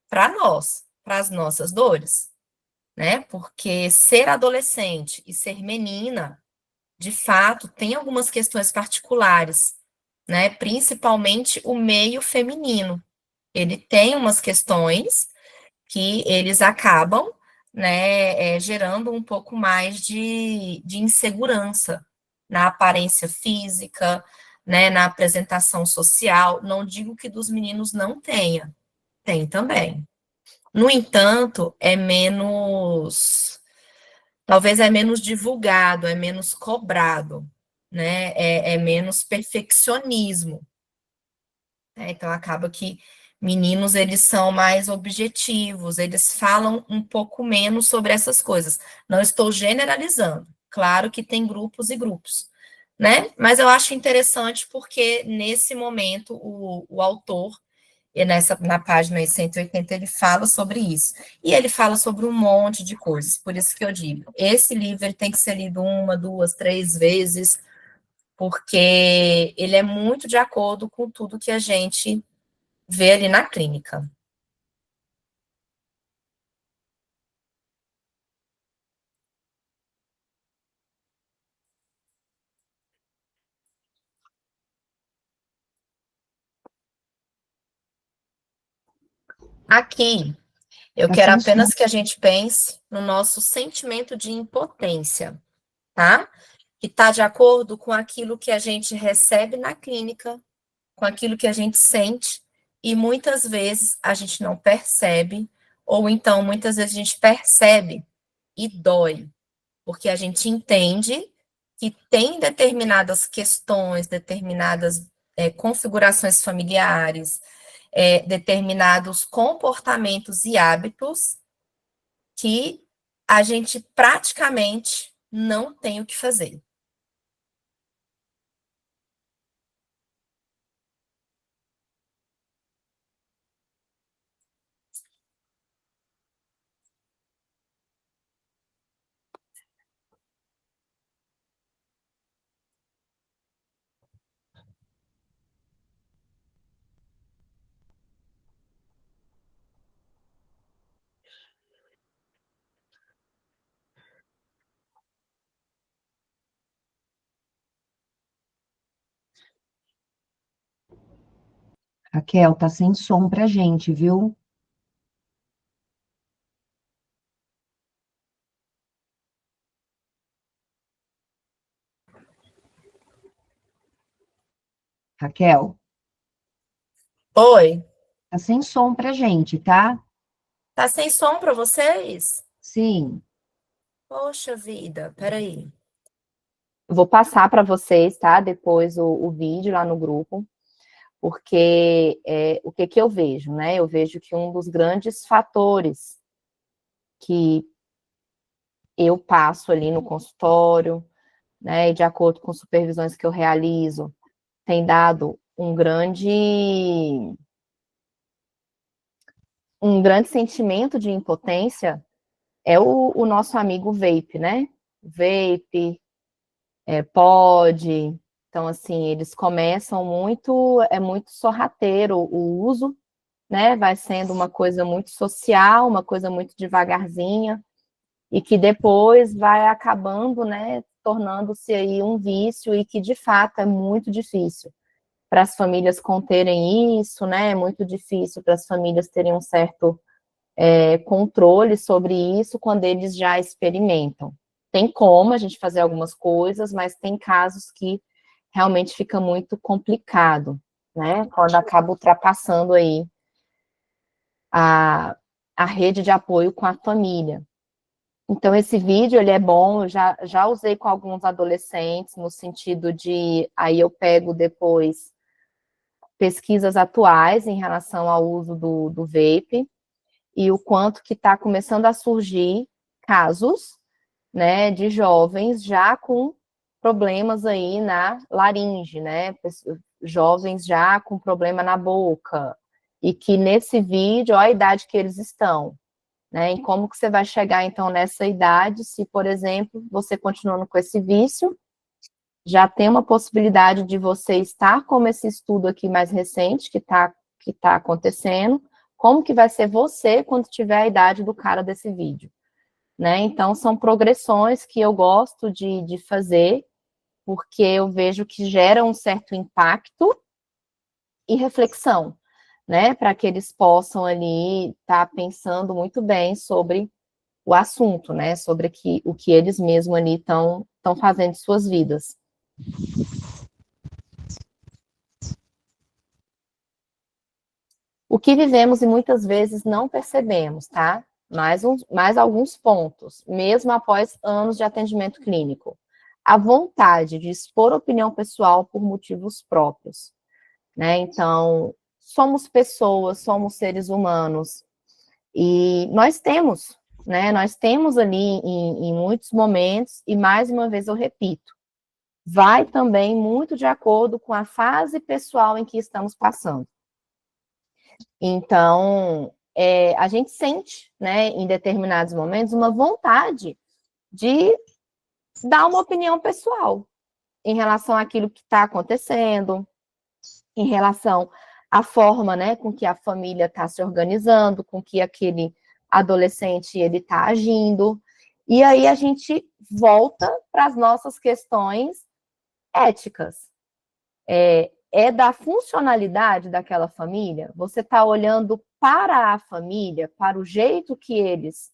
[SPEAKER 1] para nós, para as nossas dores, né? Porque ser adolescente e ser menina, de fato, tem algumas questões particulares, né? Principalmente o meio feminino. Ele tem umas questões que eles acabam, né, gerando um pouco mais de insegurança, na aparência física, né, na apresentação social. Não digo que dos meninos não tenha, tem também. No entanto, talvez é menos divulgado, é menos cobrado, né, é menos perfeccionismo, né? Então, acaba que meninos, eles são mais objetivos, eles falam um pouco menos sobre essas coisas. Não estou generalizando, claro que tem grupos e grupos, né? Mas eu acho interessante porque, nesse momento, o autor, na página 180, ele fala sobre isso. E ele fala sobre um monte de coisas, por isso que eu digo, esse livro ele tem que ser lido uma, duas, três vezes, porque ele é muito de acordo com tudo que a gente vê ali na clínica. Aqui, eu quero
[SPEAKER 5] Assim,
[SPEAKER 1] apenas que a gente pense no nosso sentimento de impotência, tá? Que está de acordo com aquilo que a gente recebe na clínica, com aquilo que a gente sente, e muitas vezes a gente não percebe, ou então muitas vezes a gente percebe e dói, porque a gente entende que tem determinadas questões, determinadas configurações familiares, determinados comportamentos e hábitos que a gente praticamente não tem o que fazer.
[SPEAKER 5] Raquel, tá sem som pra gente, viu? Raquel,
[SPEAKER 1] Oi,
[SPEAKER 5] tá sem som pra gente, tá?
[SPEAKER 1] tá sem som para vocês?
[SPEAKER 5] Sim.
[SPEAKER 1] Poxa vida, peraí. Eu vou passar para vocês, tá? Depois o vídeo lá no grupo, porque o que que eu vejo, né? Eu vejo que um dos grandes fatores que eu passo ali no consultório, né, e de acordo com supervisões que eu realizo, tem dado um grande sentimento de impotência, é o nosso amigo vape, né? Vape, pod. Então, assim, eles começam muito sorrateiro o uso, né? Vai sendo uma coisa muito social, uma coisa muito devagarzinha, e que depois vai acabando, né, tornando-se aí um vício, e que, de fato, é muito difícil para as famílias conterem isso, né? É muito difícil para as famílias terem um certo controle sobre isso quando eles já experimentam. Tem como a gente fazer algumas coisas, mas tem casos que realmente fica muito complicado, né? Quando acaba ultrapassando aí a rede de apoio com a família. Então, esse vídeo, ele é bom, eu já usei com alguns adolescentes, no sentido de, aí eu pego depois pesquisas atuais em relação ao uso do vape, e o quanto que está começando a surgir casos, né, de jovens já com problemas aí na laringe, né, jovens já com problema na boca, e que nesse vídeo, olha a idade que eles estão, né, e como que você vai chegar, então, nessa idade, se, por exemplo, você continuando com esse vício, já tem uma possibilidade de você estar como esse estudo aqui mais recente, que tá acontecendo, como que vai ser você quando tiver a idade do cara desse vídeo, né? Então, são progressões que eu gosto de fazer, porque eu vejo que gera um certo impacto e reflexão, né? Para que eles possam ali estar pensando muito bem sobre o assunto, né? Sobre o que eles mesmos ali estão fazendo de suas vidas. O que vivemos e muitas vezes não percebemos, tá? Mais alguns pontos, mesmo após anos de atendimento clínico. A vontade de expor opinião pessoal por motivos próprios, né? Então, somos pessoas, somos seres humanos, e nós temos, né? Nós temos ali em muitos momentos, e mais uma vez eu repito, vai também muito de acordo com a fase pessoal em que estamos passando. Então, a gente sente, né, em determinados momentos, uma vontade de dar uma opinião pessoal em relação àquilo que está acontecendo, em relação à forma, né, com que a família está se organizando, com que aquele adolescente ele está agindo. E aí a gente volta para as nossas questões éticas. É da funcionalidade daquela família? Você está olhando para a família, para o jeito que eles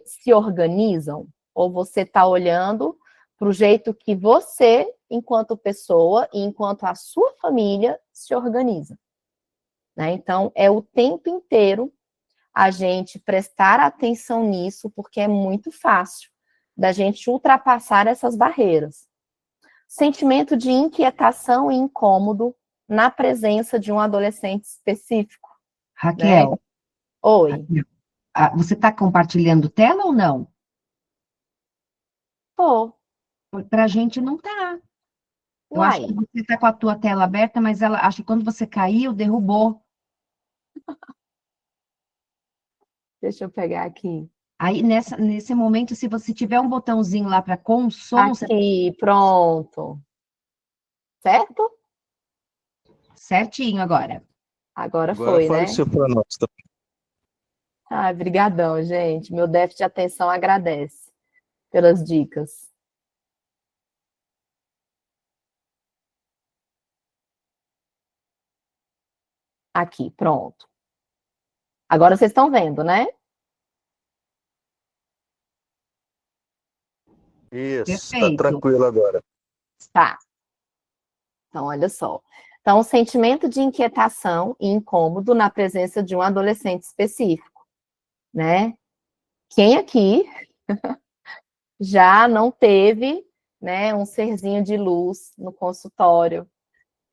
[SPEAKER 1] se organizam? Ou você está olhando para o jeito que você, enquanto pessoa, e enquanto a sua família, se organiza? Né? Então, é o tempo inteiro a gente prestar atenção nisso, porque é muito fácil da gente ultrapassar essas barreiras. Sentimento de inquietação e incômodo na presença de um adolescente específico.
[SPEAKER 5] Raquel,
[SPEAKER 1] Né? Oi.
[SPEAKER 5] Raquel, você está compartilhando tela ou não?
[SPEAKER 1] Tô.
[SPEAKER 5] Para a gente não tá. Eu acho
[SPEAKER 1] Uai.
[SPEAKER 5] que você está com a tua tela aberta, mas ela acho que quando você caiu, derrubou.
[SPEAKER 1] Deixa eu pegar aqui.
[SPEAKER 5] Aí, nesse momento, se você tiver um botãozinho lá para com som,
[SPEAKER 1] Aqui, pronto. Certo?
[SPEAKER 5] certinho agora.
[SPEAKER 1] Agora
[SPEAKER 6] Agora
[SPEAKER 1] foi, né?
[SPEAKER 6] apareceu para nós, tá?
[SPEAKER 1] Ah, brigadão, gente. Meu déficit de atenção agradece pelas dicas. Aqui, pronto. Agora vocês estão vendo, né?
[SPEAKER 6] Isso, tá
[SPEAKER 5] Perfeito.
[SPEAKER 6] tranquilo agora.
[SPEAKER 1] Tá. Então, olha só. Então, o sentimento de inquietação e incômodo na presença de um adolescente específico, né? Quem aqui já não teve, né, um serzinho de luz no consultório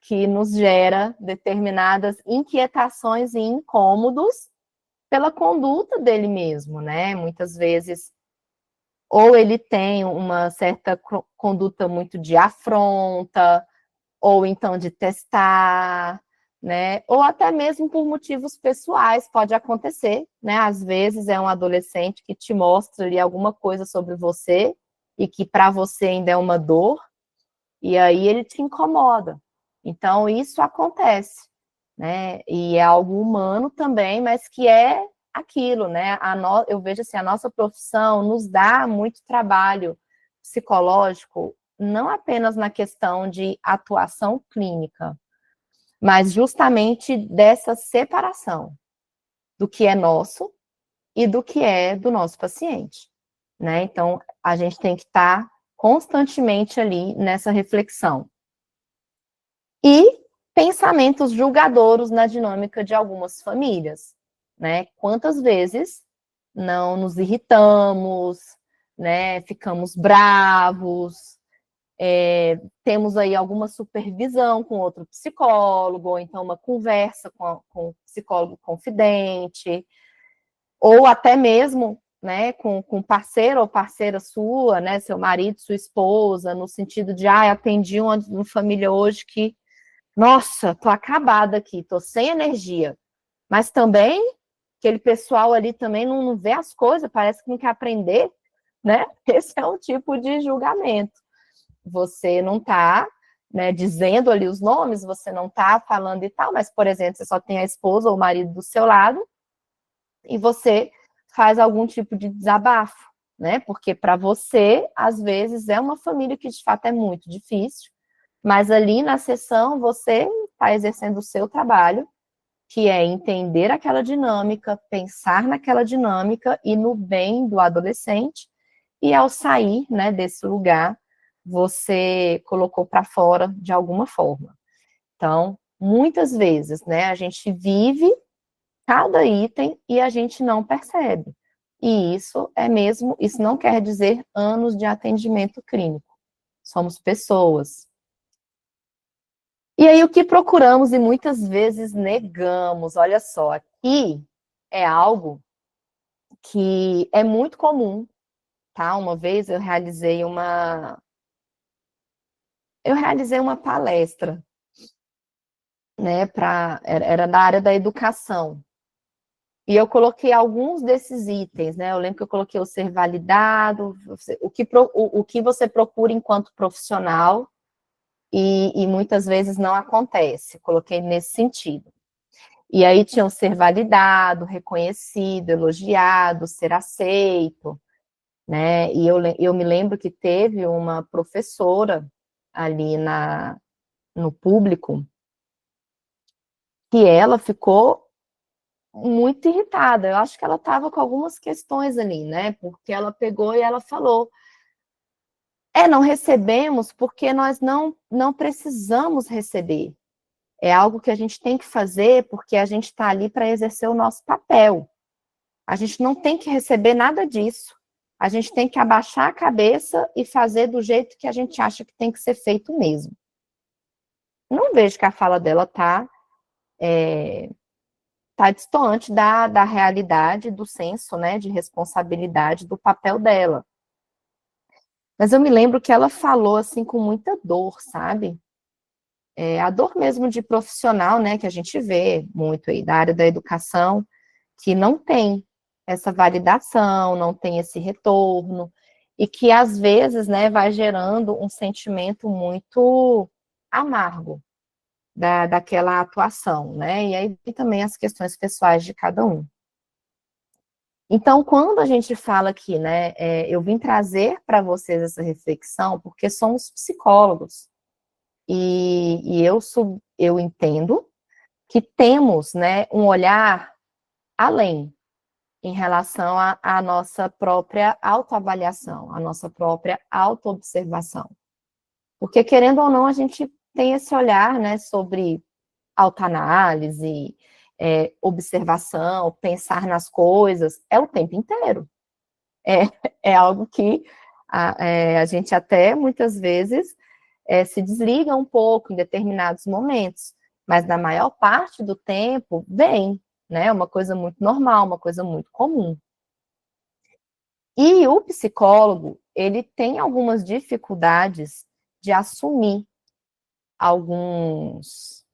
[SPEAKER 1] que nos gera determinadas inquietações e incômodos pela conduta dele mesmo, né? Muitas vezes, ou ele tem uma certa conduta muito de afronta, ou então de testar, né? Ou até mesmo por motivos pessoais, pode acontecer, né? Às vezes é um adolescente que te mostra ali alguma coisa sobre você e que para você ainda é uma dor, e aí ele te incomoda. Então, isso acontece, né? E é algo humano também, mas que é aquilo, né? Eu vejo assim, a nossa profissão nos dá muito trabalho psicológico, não apenas na questão de atuação clínica, mas justamente dessa separação do que é nosso e do que é do nosso paciente, né? Então, a gente tem que estar constantemente ali nessa reflexão. E pensamentos julgadouros na dinâmica de algumas famílias, né? Quantas vezes não nos irritamos, né? Ficamos bravos, temos aí alguma supervisão com outro psicólogo, ou então uma conversa com o psicólogo confidente, ou até mesmo, né, com parceiro ou parceira sua, né, seu marido, sua esposa, no sentido de, atendi uma família hoje que, nossa, tô acabada aqui, tô sem energia, mas também aquele pessoal ali também não vê as coisas, parece que não quer aprender, né? Esse é um tipo de julgamento. Você não está, né, dizendo ali os nomes, você não está falando e tal, mas, por exemplo, você só tem a esposa ou o marido do seu lado e você faz algum tipo de desabafo, né? Porque para você, às vezes, é uma família que de fato é muito difícil, mas ali na sessão você está exercendo o seu trabalho, que é entender aquela dinâmica, pensar naquela dinâmica e no bem do adolescente, e ao sair, né, desse lugar, você colocou para fora de alguma forma. Então, muitas vezes, né, a gente vive cada item e a gente não percebe. E isso não quer dizer anos de atendimento clínico. Somos pessoas. E aí, o que procuramos e muitas vezes negamos, olha só, aqui é algo que é muito comum, tá? Uma vez eu realizei uma palestra, né, era da área da educação. E eu coloquei alguns desses itens, né? Eu lembro que eu coloquei o ser validado, o que você procura enquanto profissional, e muitas vezes não acontece. Coloquei nesse sentido. E aí tinha o ser validado, reconhecido, elogiado, ser aceito, né? E eu me lembro que teve uma professora ali no público que ela ficou muito irritada. Eu acho que ela estava com algumas questões ali, né? Porque ela pegou e ela falou: não recebemos porque nós não precisamos receber. É algo que a gente tem que fazer porque a gente está ali para exercer o nosso papel. A gente não tem que receber nada disso. A gente tem que abaixar a cabeça e fazer do jeito que a gente acha que tem que ser feito mesmo. Não vejo que a fala dela está distante da realidade, do senso, né, de responsabilidade do papel dela. Mas eu me lembro que ela falou, assim, com muita dor, sabe? A dor mesmo de profissional, né, que a gente vê muito aí da área da educação, que não tem essa validação, não tem esse retorno, e que às vezes, né, vai gerando um sentimento muito amargo daquela atuação, né, e aí também as questões pessoais de cada um. Então, quando a gente fala aqui, né, eu vim trazer para vocês essa reflexão, porque somos psicólogos, e eu entendo que temos, né, um olhar além em relação à nossa própria autoavaliação, à nossa própria autoobservação. Porque, querendo ou não, a gente tem esse olhar, né, sobre autoanálise, observação, pensar nas coisas, o tempo inteiro. É algo que a gente até, muitas vezes, se desliga um pouco em determinados momentos, mas na maior parte do tempo, vem, né? É uma coisa muito normal, uma coisa muito comum. E o psicólogo, ele tem algumas dificuldades de assumir alguns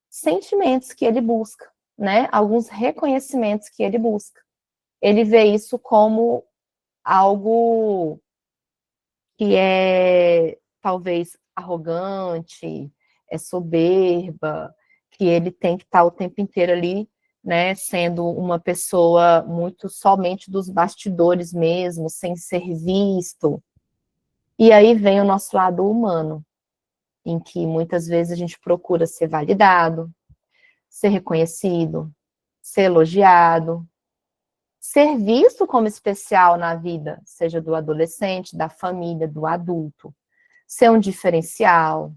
[SPEAKER 1] sentimentos que ele busca, né? Alguns reconhecimentos que ele busca. Ele vê isso como algo que é talvez arrogante, soberba, que ele tem que estar o tempo inteiro ali, né, sendo uma pessoa muito somente dos bastidores mesmo, sem ser visto. E aí vem o nosso lado humano, em que muitas vezes a gente procura ser validado, ser reconhecido, ser elogiado, ser visto como especial na vida, seja do adolescente, da família, do adulto, ser um diferencial,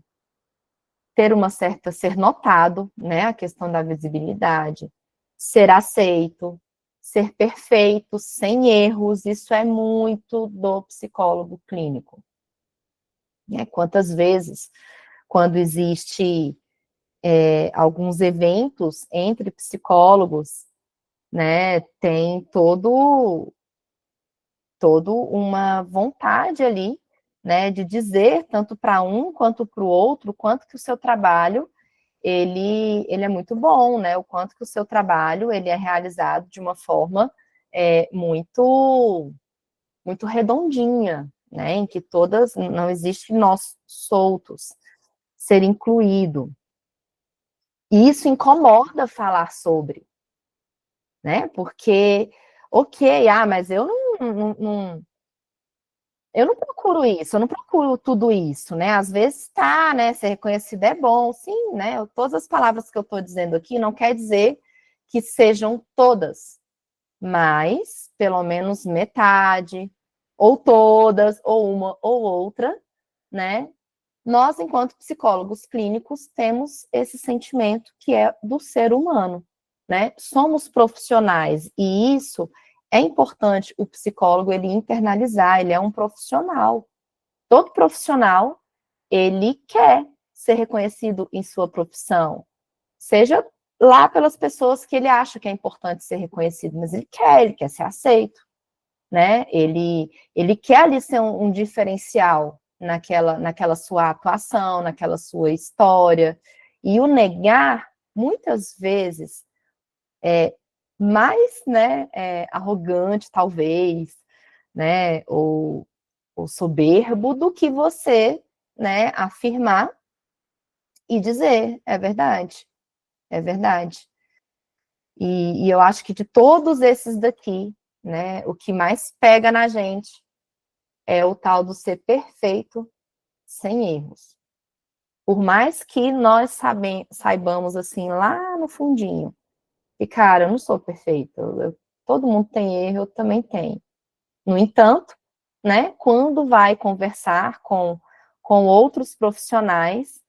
[SPEAKER 1] ser notado, né, a questão da visibilidade, ser aceito, ser perfeito, sem erros, isso é muito do psicólogo clínico. Quantas vezes, quando existe alguns eventos entre psicólogos, né, tem uma vontade ali, né, de dizer tanto para um quanto para o outro, quanto que o seu trabalho ele é muito bom, né, o quanto que o seu trabalho ele é realizado de uma forma muito muito redondinha, né, em que não existe nós soltos, ser incluído. E isso incomoda falar sobre, né, porque, ok, mas eu não procuro isso, eu não procuro tudo isso, né? Às vezes tá, né? Ser reconhecido é bom, sim, né? Todas as palavras que eu estou dizendo aqui não quer dizer que sejam todas, mas pelo menos metade, ou todas, ou uma ou outra, né? Nós, enquanto psicólogos clínicos, temos esse sentimento que é do ser humano, né? Somos profissionais, e isso é importante o psicólogo ele internalizar, ele é um profissional. Todo profissional, ele quer ser reconhecido em sua profissão, seja lá pelas pessoas que ele acha que é importante ser reconhecido, mas ele quer ser aceito, né? Ele quer ali ser um diferencial naquela sua atuação, naquela sua história, e o negar, muitas vezes, é mais, né, arrogante, talvez, né, ou soberbo do que você, né, afirmar e dizer, é verdade, é verdade. E eu acho que de todos esses daqui, né, o que mais pega na gente é o tal do ser perfeito sem erros. Por mais que nós saibamos, assim, lá no fundinho, que, cara, eu não sou perfeita, todo mundo tem erro, eu também tenho. No entanto, né, quando vai conversar com outros profissionais,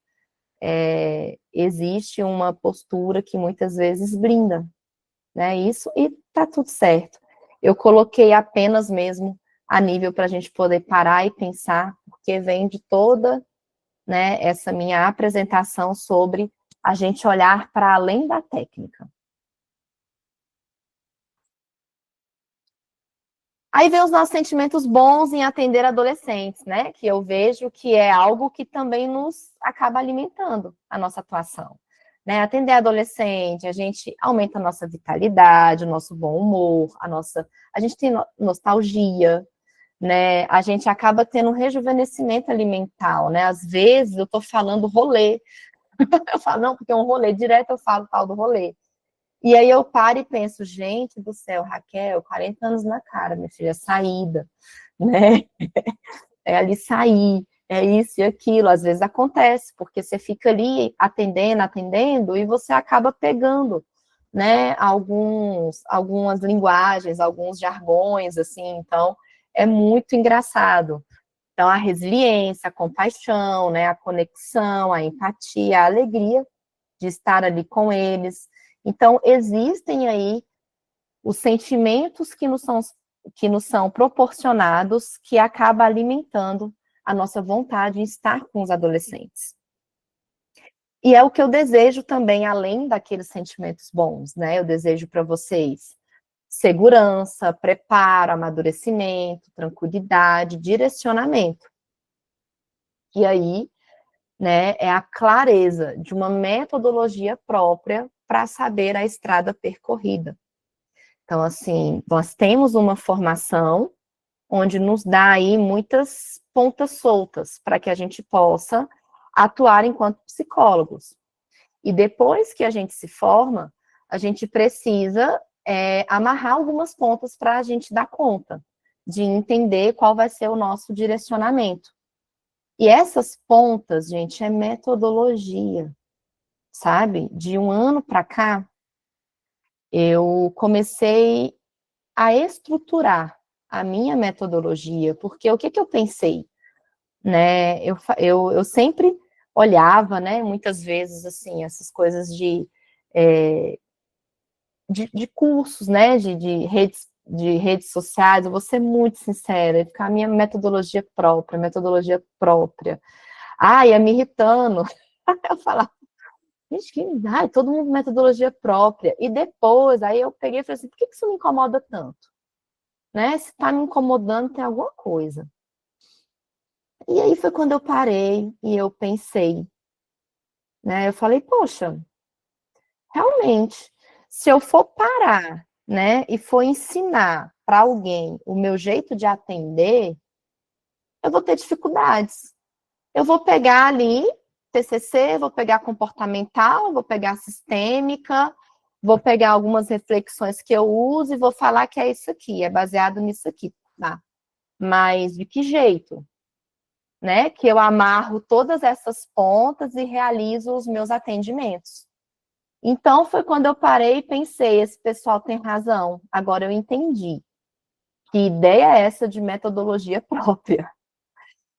[SPEAKER 1] existe uma postura que muitas vezes blinda, né, isso, e tá tudo certo. Eu coloquei apenas mesmo a nível para a gente poder parar e pensar, porque vem de toda, né, essa minha apresentação sobre a gente olhar para além da técnica. Aí vem os nossos sentimentos bons em atender adolescentes, né? Que eu vejo que é algo que também nos acaba alimentando a nossa atuação. Né? Atender adolescente, a gente aumenta a nossa vitalidade, o nosso bom humor, a gente tem nostalgia, né? A gente acaba tendo um rejuvenescimento alimentar, né? Às vezes eu tô falando rolê, eu falo, não, porque é um rolê, direto eu falo tal do rolê. E aí eu paro e penso, gente do céu, Raquel, 40 anos na cara, minha filha, saída, né? É ali sair, é isso e aquilo. Às vezes acontece, porque você fica ali atendendo, e você acaba pegando, né, algumas linguagens, alguns jargões, assim, então é muito engraçado. Então, a resiliência, a compaixão, né, a conexão, a empatia, a alegria de estar ali com eles. Então, existem aí os sentimentos que nos são proporcionados, que acaba alimentando a nossa vontade em estar com os adolescentes. E é o que eu desejo também, além daqueles sentimentos bons, né? Eu desejo para vocês segurança, preparo, amadurecimento, tranquilidade, direcionamento. E aí, né, é a clareza de uma metodologia própria para saber a estrada percorrida. Então, assim, nós temos uma formação onde nos dá aí muitas pontas soltas para que a gente possa atuar enquanto psicólogos. E depois que a gente se forma, a gente precisa amarrar algumas pontas para a gente dar conta de entender qual vai ser o nosso direcionamento. E essas pontas, gente, é metodologia, sabe? De um ano para cá, eu comecei a estruturar a minha metodologia, porque o que eu pensei, né? Eu sempre olhava, né, muitas vezes, assim, essas coisas de cursos, né, de redes sociais, eu vou ser muito sincera, ficar a minha metodologia própria. Ia me irritando. Eu falava, gente, todo mundo metodologia própria. E depois, aí eu peguei e falei assim, por que isso me incomoda tanto? Né? Se tá me incomodando, tem alguma coisa. E aí foi quando eu parei e eu pensei, né? Eu falei, poxa, realmente, se eu for parar, né, e for ensinar para alguém o meu jeito de atender, eu vou ter dificuldades. Eu vou pegar ali TCC, vou pegar comportamental, vou pegar sistêmica, vou pegar algumas reflexões que eu uso e vou falar que é isso aqui, é baseado nisso aqui, tá? Mas de que jeito? Né? Que eu amarro todas essas pontas e realizo os meus atendimentos. Então, foi quando eu parei e pensei, esse pessoal tem razão, agora eu entendi. Que ideia é essa de metodologia própria?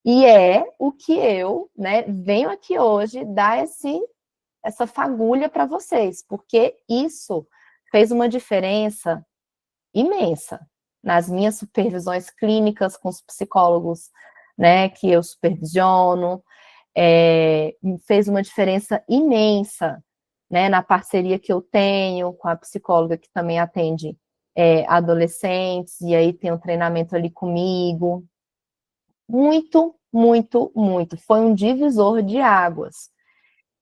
[SPEAKER 1] E é o que eu, né, venho aqui hoje dar essa fagulha para vocês, porque isso fez uma diferença imensa nas minhas supervisões clínicas com os psicólogos, né, que eu supervisiono, fez uma diferença imensa, né, na parceria que eu tenho com a psicóloga que também atende adolescentes, e aí tem um treinamento ali comigo. Muito, muito, muito. Foi um divisor de águas.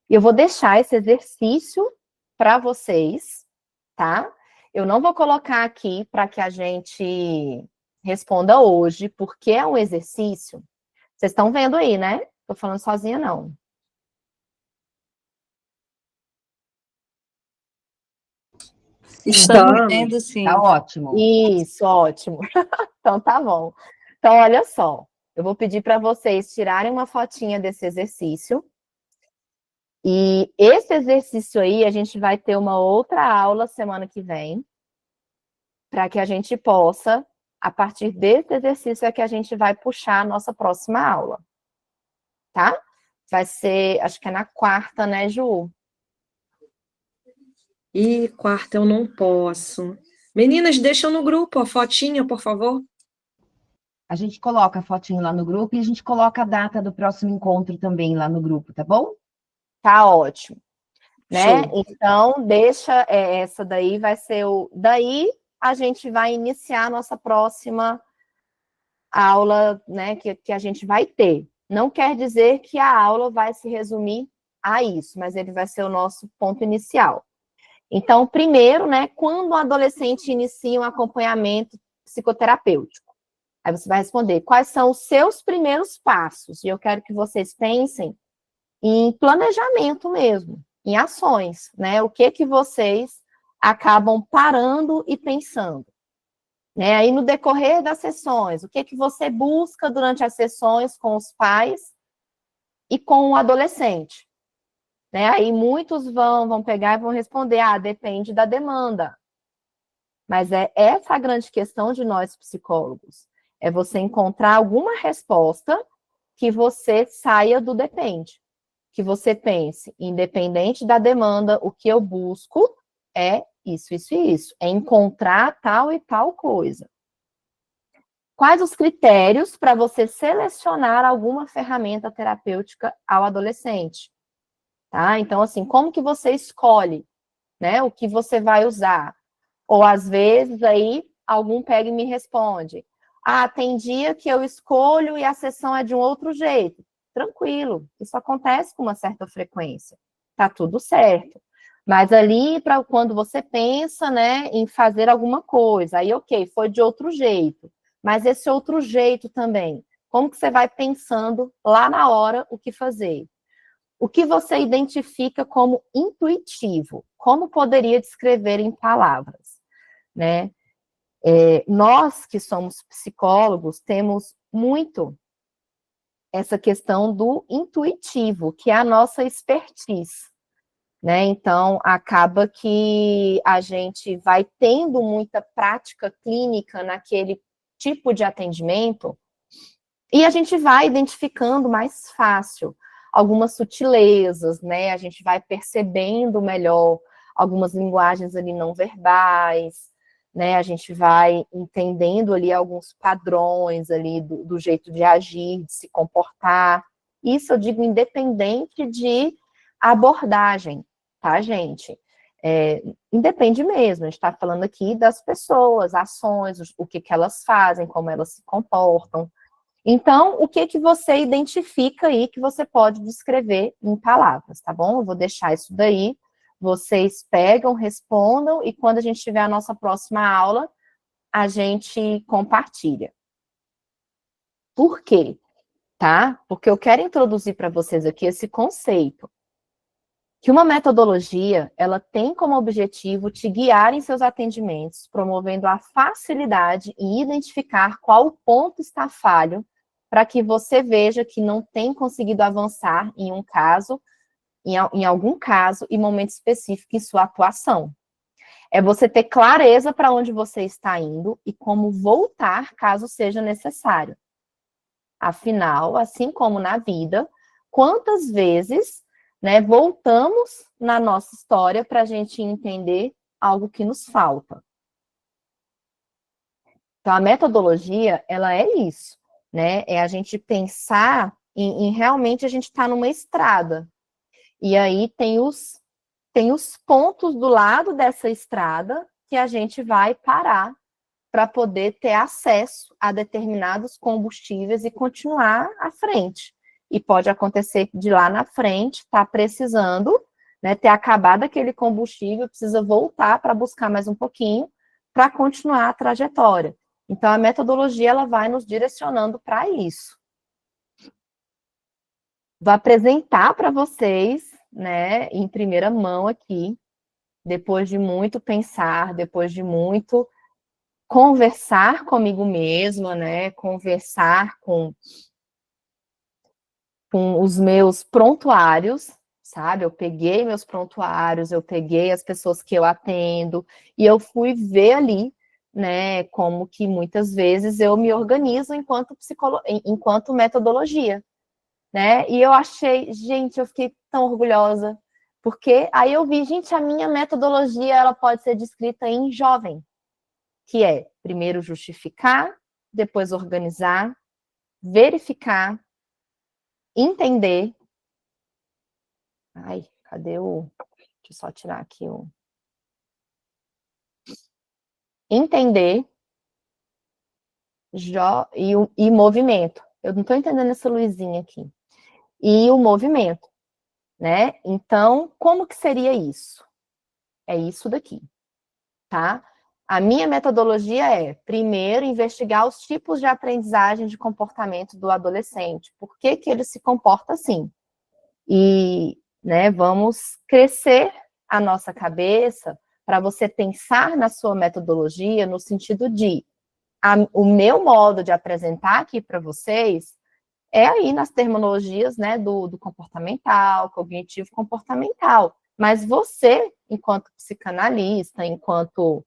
[SPEAKER 1] E eu vou deixar esse exercício para vocês, tá? Eu não vou colocar aqui para que a gente responda hoje, porque é um exercício. Vocês estão vendo aí, né? Tô falando sozinha, não.
[SPEAKER 3] Estamos.
[SPEAKER 7] vendo, sim.
[SPEAKER 5] Tá ótimo.
[SPEAKER 1] Isso, ótimo. Então tá bom. Então, olha só. Eu vou pedir para vocês tirarem uma fotinha desse exercício. E esse exercício aí, a gente vai ter uma outra aula semana que vem, para que a gente possa, a partir desse exercício, é que a gente vai puxar a nossa próxima aula. Tá? Vai ser, acho que é na quarta, né, Ju?
[SPEAKER 3] E quarta eu não posso. Meninas, deixam no grupo a fotinha, por favor.
[SPEAKER 5] A gente coloca a fotinho lá no grupo e a gente coloca a data do próximo encontro também lá no grupo, tá bom?
[SPEAKER 1] Tá ótimo. Né?
[SPEAKER 3] Show.
[SPEAKER 1] Então, deixa, essa daí vai ser o... Daí, a gente vai iniciar a nossa próxima aula, né, que a gente vai ter. Não quer dizer que a aula vai se resumir a isso, mas ele vai ser o nosso ponto inicial. Então, primeiro, né, quando o adolescente inicia um acompanhamento psicoterapêutico, aí você vai responder quais são os seus primeiros passos, e eu quero que vocês pensem em planejamento mesmo, em ações, né, o que vocês acabam parando e pensando. Né? Aí, no decorrer das sessões, o que você busca durante as sessões com os pais e com o adolescente? Né? Aí, muitos vão pegar e vão responder, depende da demanda. Mas é essa a grande questão de nós psicólogos, é você encontrar alguma resposta que você saia do depende, que você pense, independente da demanda, o que eu busco é isso, isso e isso. É encontrar tal e tal coisa. Quais os critérios para você selecionar alguma ferramenta terapêutica ao adolescente? Tá? Então, assim, como que você escolhe, né, o que você vai usar? Ou, às vezes, aí, algum pega e me responde. Tem dia que eu escolho e a sessão é de um outro jeito. Tranquilo, isso acontece com uma certa frequência. Tá tudo certo. Mas ali, para quando você pensa, né, em fazer alguma coisa, aí, ok, foi de outro jeito. Mas esse outro jeito também, como que você vai pensando lá na hora o que fazer? O que você identifica como intuitivo? Como poderia descrever em palavras? Né? Nós que somos psicólogos temos muito essa questão do intuitivo, que é a nossa expertise. Né? Então, acaba que a gente vai tendo muita prática clínica naquele tipo de atendimento e a gente vai identificando mais fácil algumas sutilezas, né? A gente vai percebendo melhor algumas linguagens ali não verbais, né? A gente vai entendendo ali alguns padrões ali do jeito de agir, de se comportar. Isso eu digo independente de abordagem, tá, gente? Independe mesmo, a gente está falando aqui das pessoas, ações, o que elas fazem, como elas se comportam. Então, o que você identifica aí que você pode descrever em palavras, tá bom? Eu vou deixar isso daí, vocês pegam, respondam, e quando a gente tiver a nossa próxima aula, a gente compartilha. Por quê? Tá? Porque eu quero introduzir para vocês aqui esse conceito, que uma metodologia, ela tem como objetivo te guiar em seus atendimentos, promovendo a facilidade em identificar qual ponto está falho, para que você veja que não tem conseguido avançar em um caso, em algum caso e momento específico em sua atuação. É você ter clareza para onde você está indo e como voltar caso seja necessário. Afinal, assim como na vida, quantas vezes, né, voltamos na nossa história para a gente entender algo que nos falta? Então, a metodologia, ela é isso, né? É a gente pensar em realmente a gente estar numa estrada. E aí tem os pontos do lado dessa estrada que a gente vai parar para poder ter acesso a determinados combustíveis e continuar à frente. E pode acontecer de lá na frente, tá precisando, né, ter acabado aquele combustível, precisa voltar para buscar mais um pouquinho para continuar a trajetória. Então, a metodologia ela vai nos direcionando para isso. Vou apresentar para vocês, né, em primeira mão aqui, depois de muito pensar, depois de muito conversar comigo mesma, né, conversar com os meus prontuários, sabe? Eu peguei meus prontuários, eu peguei as pessoas que eu atendo, e eu fui ver ali, né, como que muitas vezes eu me organizo enquanto metodologia, né? E eu achei, gente, eu fiquei tão orgulhosa, porque aí eu vi, gente, a minha metodologia, ela pode ser descrita em jovem, que é primeiro justificar, depois organizar, verificar, entender. Ai, cadê o... Deixa eu só tirar aqui o... Entender e movimento. Eu não estou entendendo essa luzinha aqui. E o movimento, né? Então, como que seria isso? É isso daqui, tá? A minha metodologia é, primeiro, investigar os tipos de aprendizagem de comportamento do adolescente. Por que que ele se comporta assim? E, né, vamos crescer a nossa cabeça para você pensar na sua metodologia no sentido de o meu modo de apresentar aqui para vocês é aí nas terminologias, né, do comportamental, cognitivo comportamental. Mas você, enquanto psicanalista, enquanto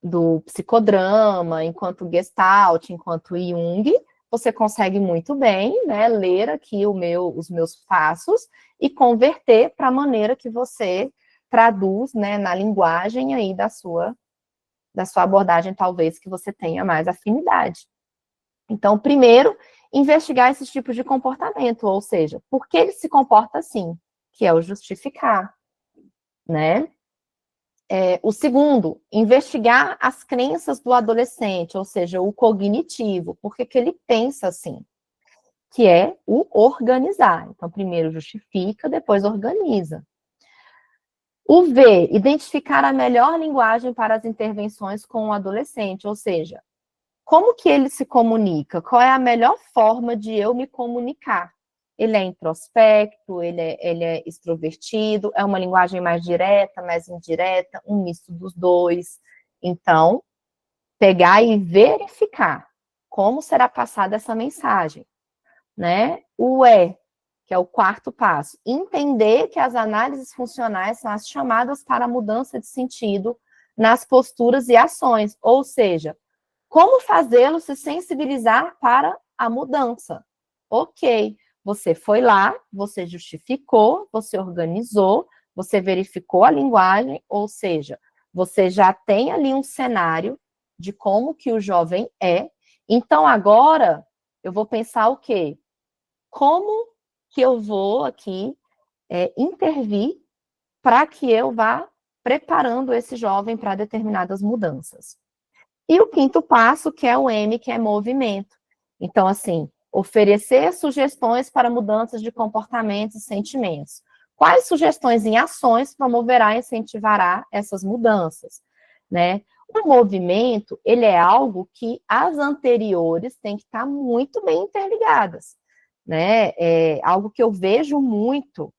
[SPEAKER 1] do psicodrama, enquanto Gestalt, enquanto Jung, você consegue muito bem, né, ler aqui os meus passos e converter para a maneira que você traduz, né, na linguagem aí da sua abordagem, talvez, que você tenha mais afinidade. Então, primeiro, investigar esses tipos de comportamento, ou seja, por que ele se comporta assim, que é o justificar, né? O segundo, investigar as crenças do adolescente, ou seja, o cognitivo, por que ele pensa assim, que é o organizar. Então, primeiro justifica, depois organiza. O V, identificar a melhor linguagem para as intervenções com o adolescente, ou seja, como que ele se comunica? Qual é a melhor forma de eu me comunicar? Ele é introspecto, ele é extrovertido, é uma linguagem mais direta, mais indireta, um misto dos dois. Então, pegar e verificar como será passada essa mensagem, né? O E, que é o quarto passo, entender que as análises funcionais são as chamadas para a mudança de sentido nas posturas e ações, ou seja, como fazê-lo se sensibilizar para a mudança? Ok, você foi lá, você justificou, você organizou, você verificou a linguagem, ou seja, você já tem ali um cenário de como que o jovem é. Então, agora, eu vou pensar o quê? Como que eu vou aqui intervir para que eu vá preparando esse jovem para determinadas mudanças? E o quinto passo, que é o M, que é movimento. Então, assim, oferecer sugestões para mudanças de comportamentos e sentimentos. Quais sugestões em ações promoverá e incentivará essas mudanças, né? O movimento, ele é algo que as anteriores têm que estar muito bem interligadas, né? Algo que eu vejo muito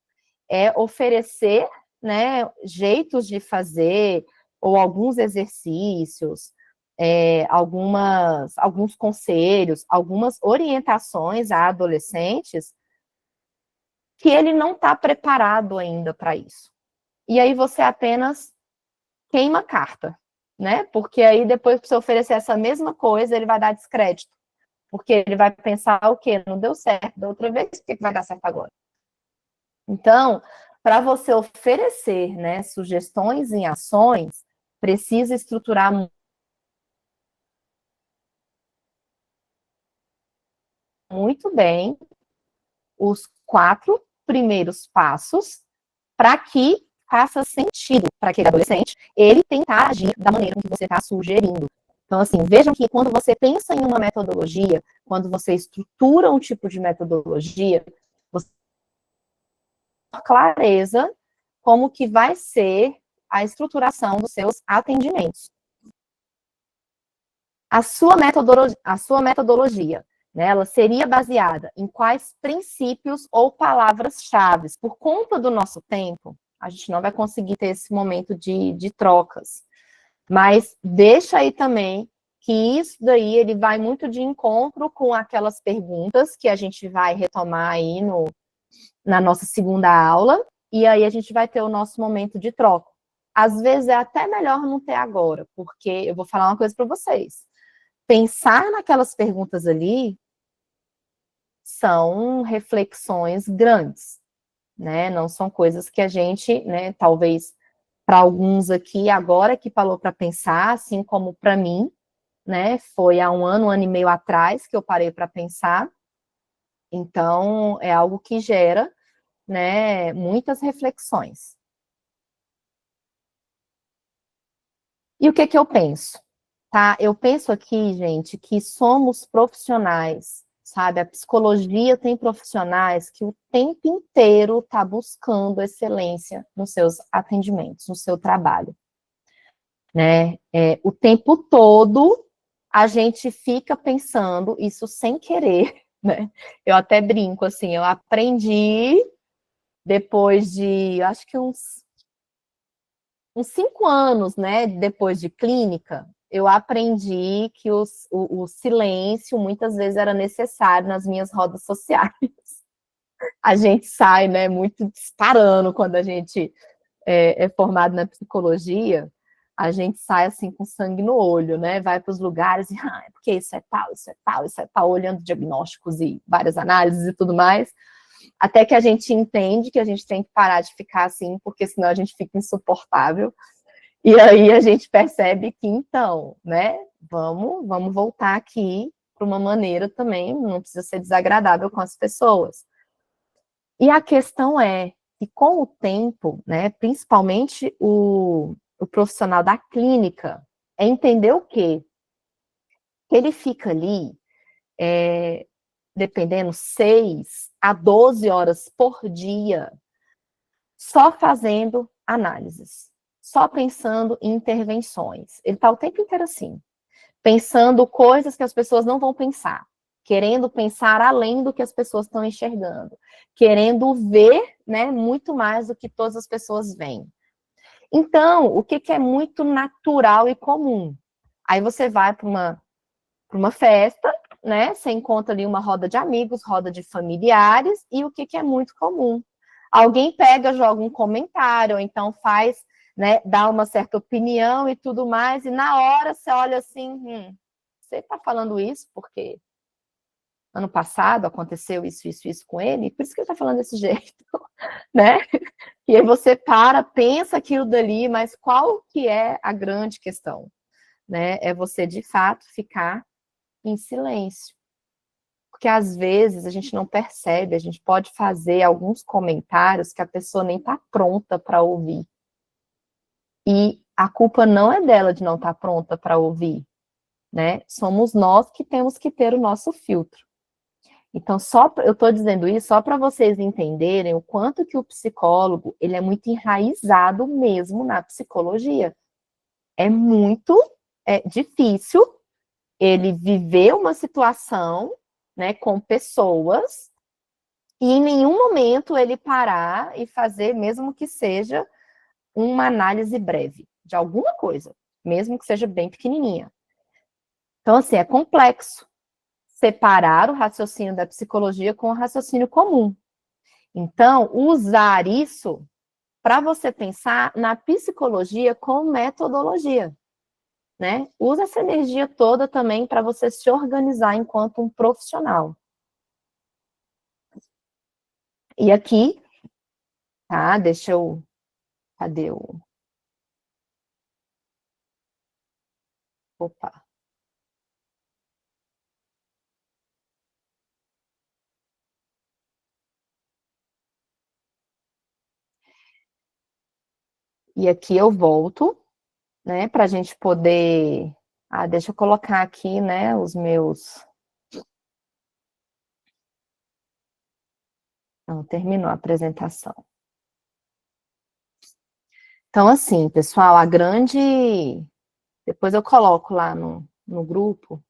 [SPEAKER 1] é oferecer, né, jeitos de fazer ou alguns exercícios, alguns conselhos, algumas orientações a adolescentes que ele não está preparado ainda para isso. E aí você apenas queima a carta, né? Porque aí depois, para você oferecer essa mesma coisa, ele vai dar descrédito, Porque ele vai pensar o quê? Não deu certo da outra vez, por que vai dar certo agora? Então, para você oferecer, né, sugestões em ações, precisa estruturar muito bem os 4 primeiros passos para que faça sentido para aquele adolescente ele tentar agir da maneira que você está sugerindo. Então, assim, vejam que quando você pensa em uma metodologia, quando você estrutura um tipo de metodologia, você tem clareza como que vai ser a estruturação dos seus atendimentos. A sua metodologia, né, ela seria baseada em quais princípios ou palavras-chave? Por conta do nosso tempo, a gente não vai conseguir ter esse momento de trocas. Mas deixa aí também que isso daí ele vai muito de encontro com aquelas perguntas que a gente vai retomar aí na nossa segunda aula, e aí a gente vai ter o nosso momento de troca. Às vezes é até melhor não ter agora, porque eu vou falar uma coisa para vocês. Pensar naquelas perguntas ali são reflexões grandes, né? Não são coisas que a gente, né, talvez para alguns aqui agora que falou para pensar, assim como para mim, né? Foi há um ano e meio atrás que eu parei para pensar. Então, é algo que gera, né, muitas reflexões. E o que eu penso? Tá? Eu penso aqui, gente, que somos profissionais, sabe? A psicologia tem profissionais que o tempo inteiro tá buscando excelência nos seus atendimentos, no seu trabalho, né? O tempo todo a gente fica pensando isso sem querer, né? Eu até brinco, assim, eu aprendi depois de, acho que uns 5 anos, né, depois de clínica, eu aprendi que o silêncio muitas vezes era necessário nas minhas rodas sociais. A gente sai, né, muito disparando quando a gente é formado na psicologia, a gente sai assim com sangue no olho, né, vai para os lugares e, porque isso é tal, isso é tal, isso é tal, olhando diagnósticos e várias análises e tudo mais, até que a gente entende que a gente tem que parar de ficar assim, porque senão a gente fica insuportável. E aí a gente percebe que, então, né, vamos voltar aqui para uma maneira também, não precisa ser desagradável com as pessoas. E a questão é que com o tempo, né, principalmente o profissional da clínica, é entender o quê? Que ele fica ali, dependendo, 6 a 12 horas por dia, só fazendo análises, só pensando em intervenções. Ele está o tempo inteiro assim, pensando coisas que as pessoas não vão pensar, querendo pensar além do que as pessoas estão enxergando, querendo ver, né, muito mais do que todas as pessoas veem. Então, o que é muito natural e comum? Aí você vai para uma festa, né? Você encontra ali uma roda de amigos, roda de familiares, e o que é muito comum? Alguém pega, joga um comentário, ou então faz, né, dá uma certa opinião e tudo mais, e na hora você olha assim, você está falando isso porque ano passado aconteceu isso com ele, por isso que ele está falando desse jeito, né? E aí você pensa aquilo dali, mas qual que é a grande questão? Né? É você, de fato, ficar em silêncio. Porque às vezes a gente não percebe, a gente pode fazer alguns comentários que a pessoa nem está pronta para ouvir. E a culpa não é dela de não estar pronta para ouvir, né? Somos nós que temos que ter o nosso filtro. Então, eu estou dizendo isso só para vocês entenderem o quanto que o psicólogo, ele é muito enraizado mesmo na psicologia. É muito difícil ele viver uma situação, né, com pessoas e em nenhum momento ele parar e fazer, mesmo que seja uma análise breve de alguma coisa, mesmo que seja bem pequenininha. Então, assim, é complexo separar o raciocínio da psicologia com o raciocínio comum. Então, usar isso para você pensar na psicologia como metodologia. né? Usa essa energia toda também para você se organizar enquanto um profissional. E aqui, tá? Deixa eu... Cadê o... Opa. E aqui eu volto, né, para a gente poder... Ah, deixa eu colocar aqui, né, os meus... Não, terminou a apresentação. Então, assim, pessoal, a grande... Depois eu coloco lá no grupo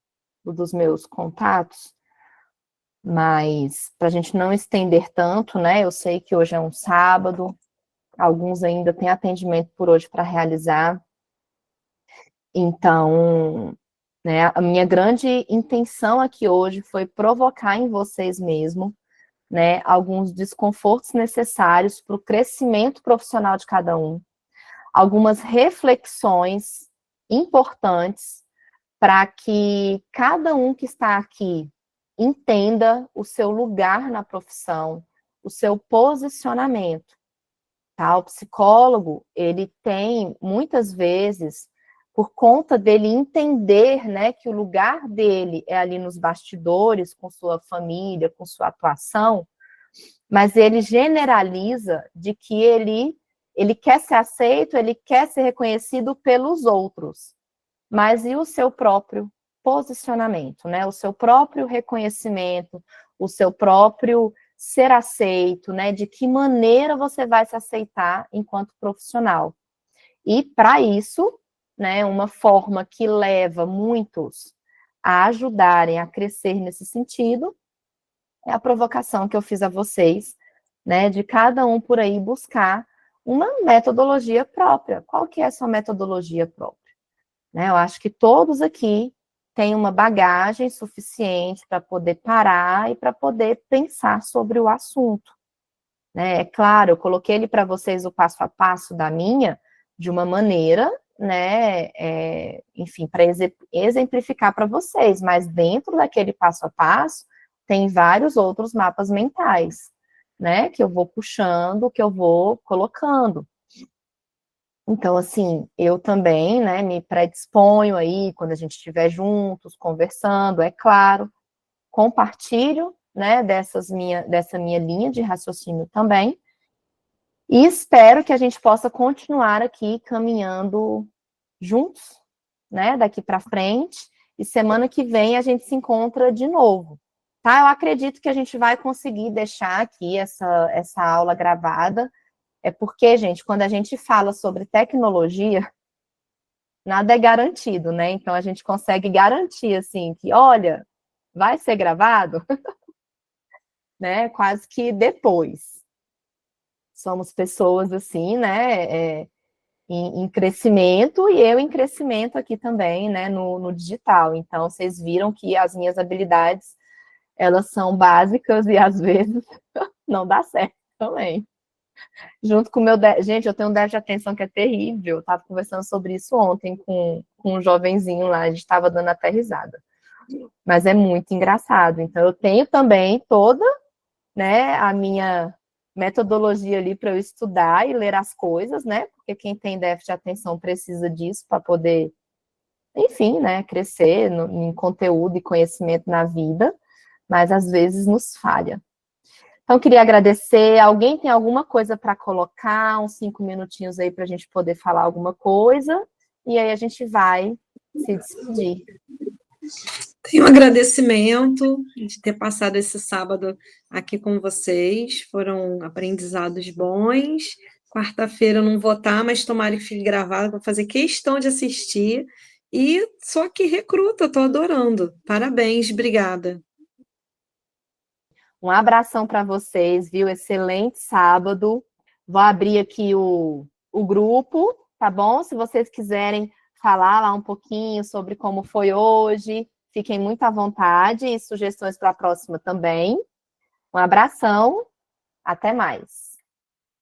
[SPEAKER 1] dos meus contatos, mas para a gente não estender tanto, né, eu sei que hoje é um sábado, alguns ainda têm atendimento por hoje para realizar, então, né, a minha grande intenção aqui hoje foi provocar em vocês mesmo, né, alguns desconfortos necessários para o crescimento profissional de cada um, algumas reflexões importantes para que cada um que está aqui entenda o seu lugar na profissão, o seu posicionamento. Tá? O psicólogo, ele tem, muitas vezes, por conta dele entender, né, que o lugar dele é ali nos bastidores, com sua família, com sua atuação, mas ele generaliza de que ele quer ser aceito, ele quer ser reconhecido pelos outros, mas e o seu próprio posicionamento, né? O seu próprio reconhecimento, o seu próprio ser aceito, né? De que maneira você vai se aceitar enquanto profissional. E para isso, né, uma forma que leva muitos a ajudarem a crescer nesse sentido é a provocação que eu fiz a vocês, né, de cada um por aí buscar uma metodologia própria. Qual que é a sua metodologia própria? Né, eu acho que todos aqui têm uma bagagem suficiente para poder parar e para poder pensar sobre o assunto. Né? É claro, eu coloquei ele para vocês o passo a passo da minha, de uma maneira, né, enfim, para exemplificar para vocês, mas dentro daquele passo a passo, tem vários outros mapas mentais, né, que eu vou puxando, que eu vou colocando. Então, assim, eu também, né, me predisponho aí, quando a gente estiver juntos, conversando, é claro, compartilho, né, dessa minha linha de raciocínio também, e espero que a gente possa continuar aqui caminhando juntos, né, daqui para frente, e semana que vem a gente se encontra de novo, tá? Eu acredito que a gente vai conseguir deixar aqui essa aula gravada, é porque, gente, quando a gente fala sobre tecnologia, nada é garantido, né? Então, a gente consegue garantir, assim, que, olha, vai ser gravado, né? Quase que depois. Somos pessoas, assim, né? Em crescimento, e eu em crescimento aqui também, né? No digital. Então, vocês viram que as minhas habilidades, elas são básicas e, às vezes, não dá certo também. Junto com o meu... Gente, eu tenho um déficit de atenção que é terrível. Eu estava conversando sobre isso ontem com um jovenzinho lá, a gente estava dando até risada. Mas é muito engraçado. Então, eu tenho também toda, né, a minha metodologia ali para eu estudar e ler as coisas, né? Porque quem tem déficit de atenção precisa disso para poder, enfim, né, crescer em conteúdo e conhecimento na vida, mas às vezes nos falha. Então, queria agradecer. Alguém tem alguma coisa para colocar? Uns 5 minutinhos aí para a gente poder falar alguma coisa. E aí a gente vai se despedir.
[SPEAKER 3] Tenho um agradecimento de ter passado esse sábado aqui com vocês. Foram aprendizados bons. Quarta-feira eu não vou estar, mas tomara que fique gravado. Vou fazer questão de assistir. E só que recruta, estou adorando. Parabéns, obrigada.
[SPEAKER 1] Um abração para vocês, viu? Excelente sábado. Vou abrir aqui o grupo, tá bom? Se vocês quiserem falar lá um pouquinho sobre como foi hoje, fiquem muito à vontade, e sugestões para a próxima também. Um abração, até mais.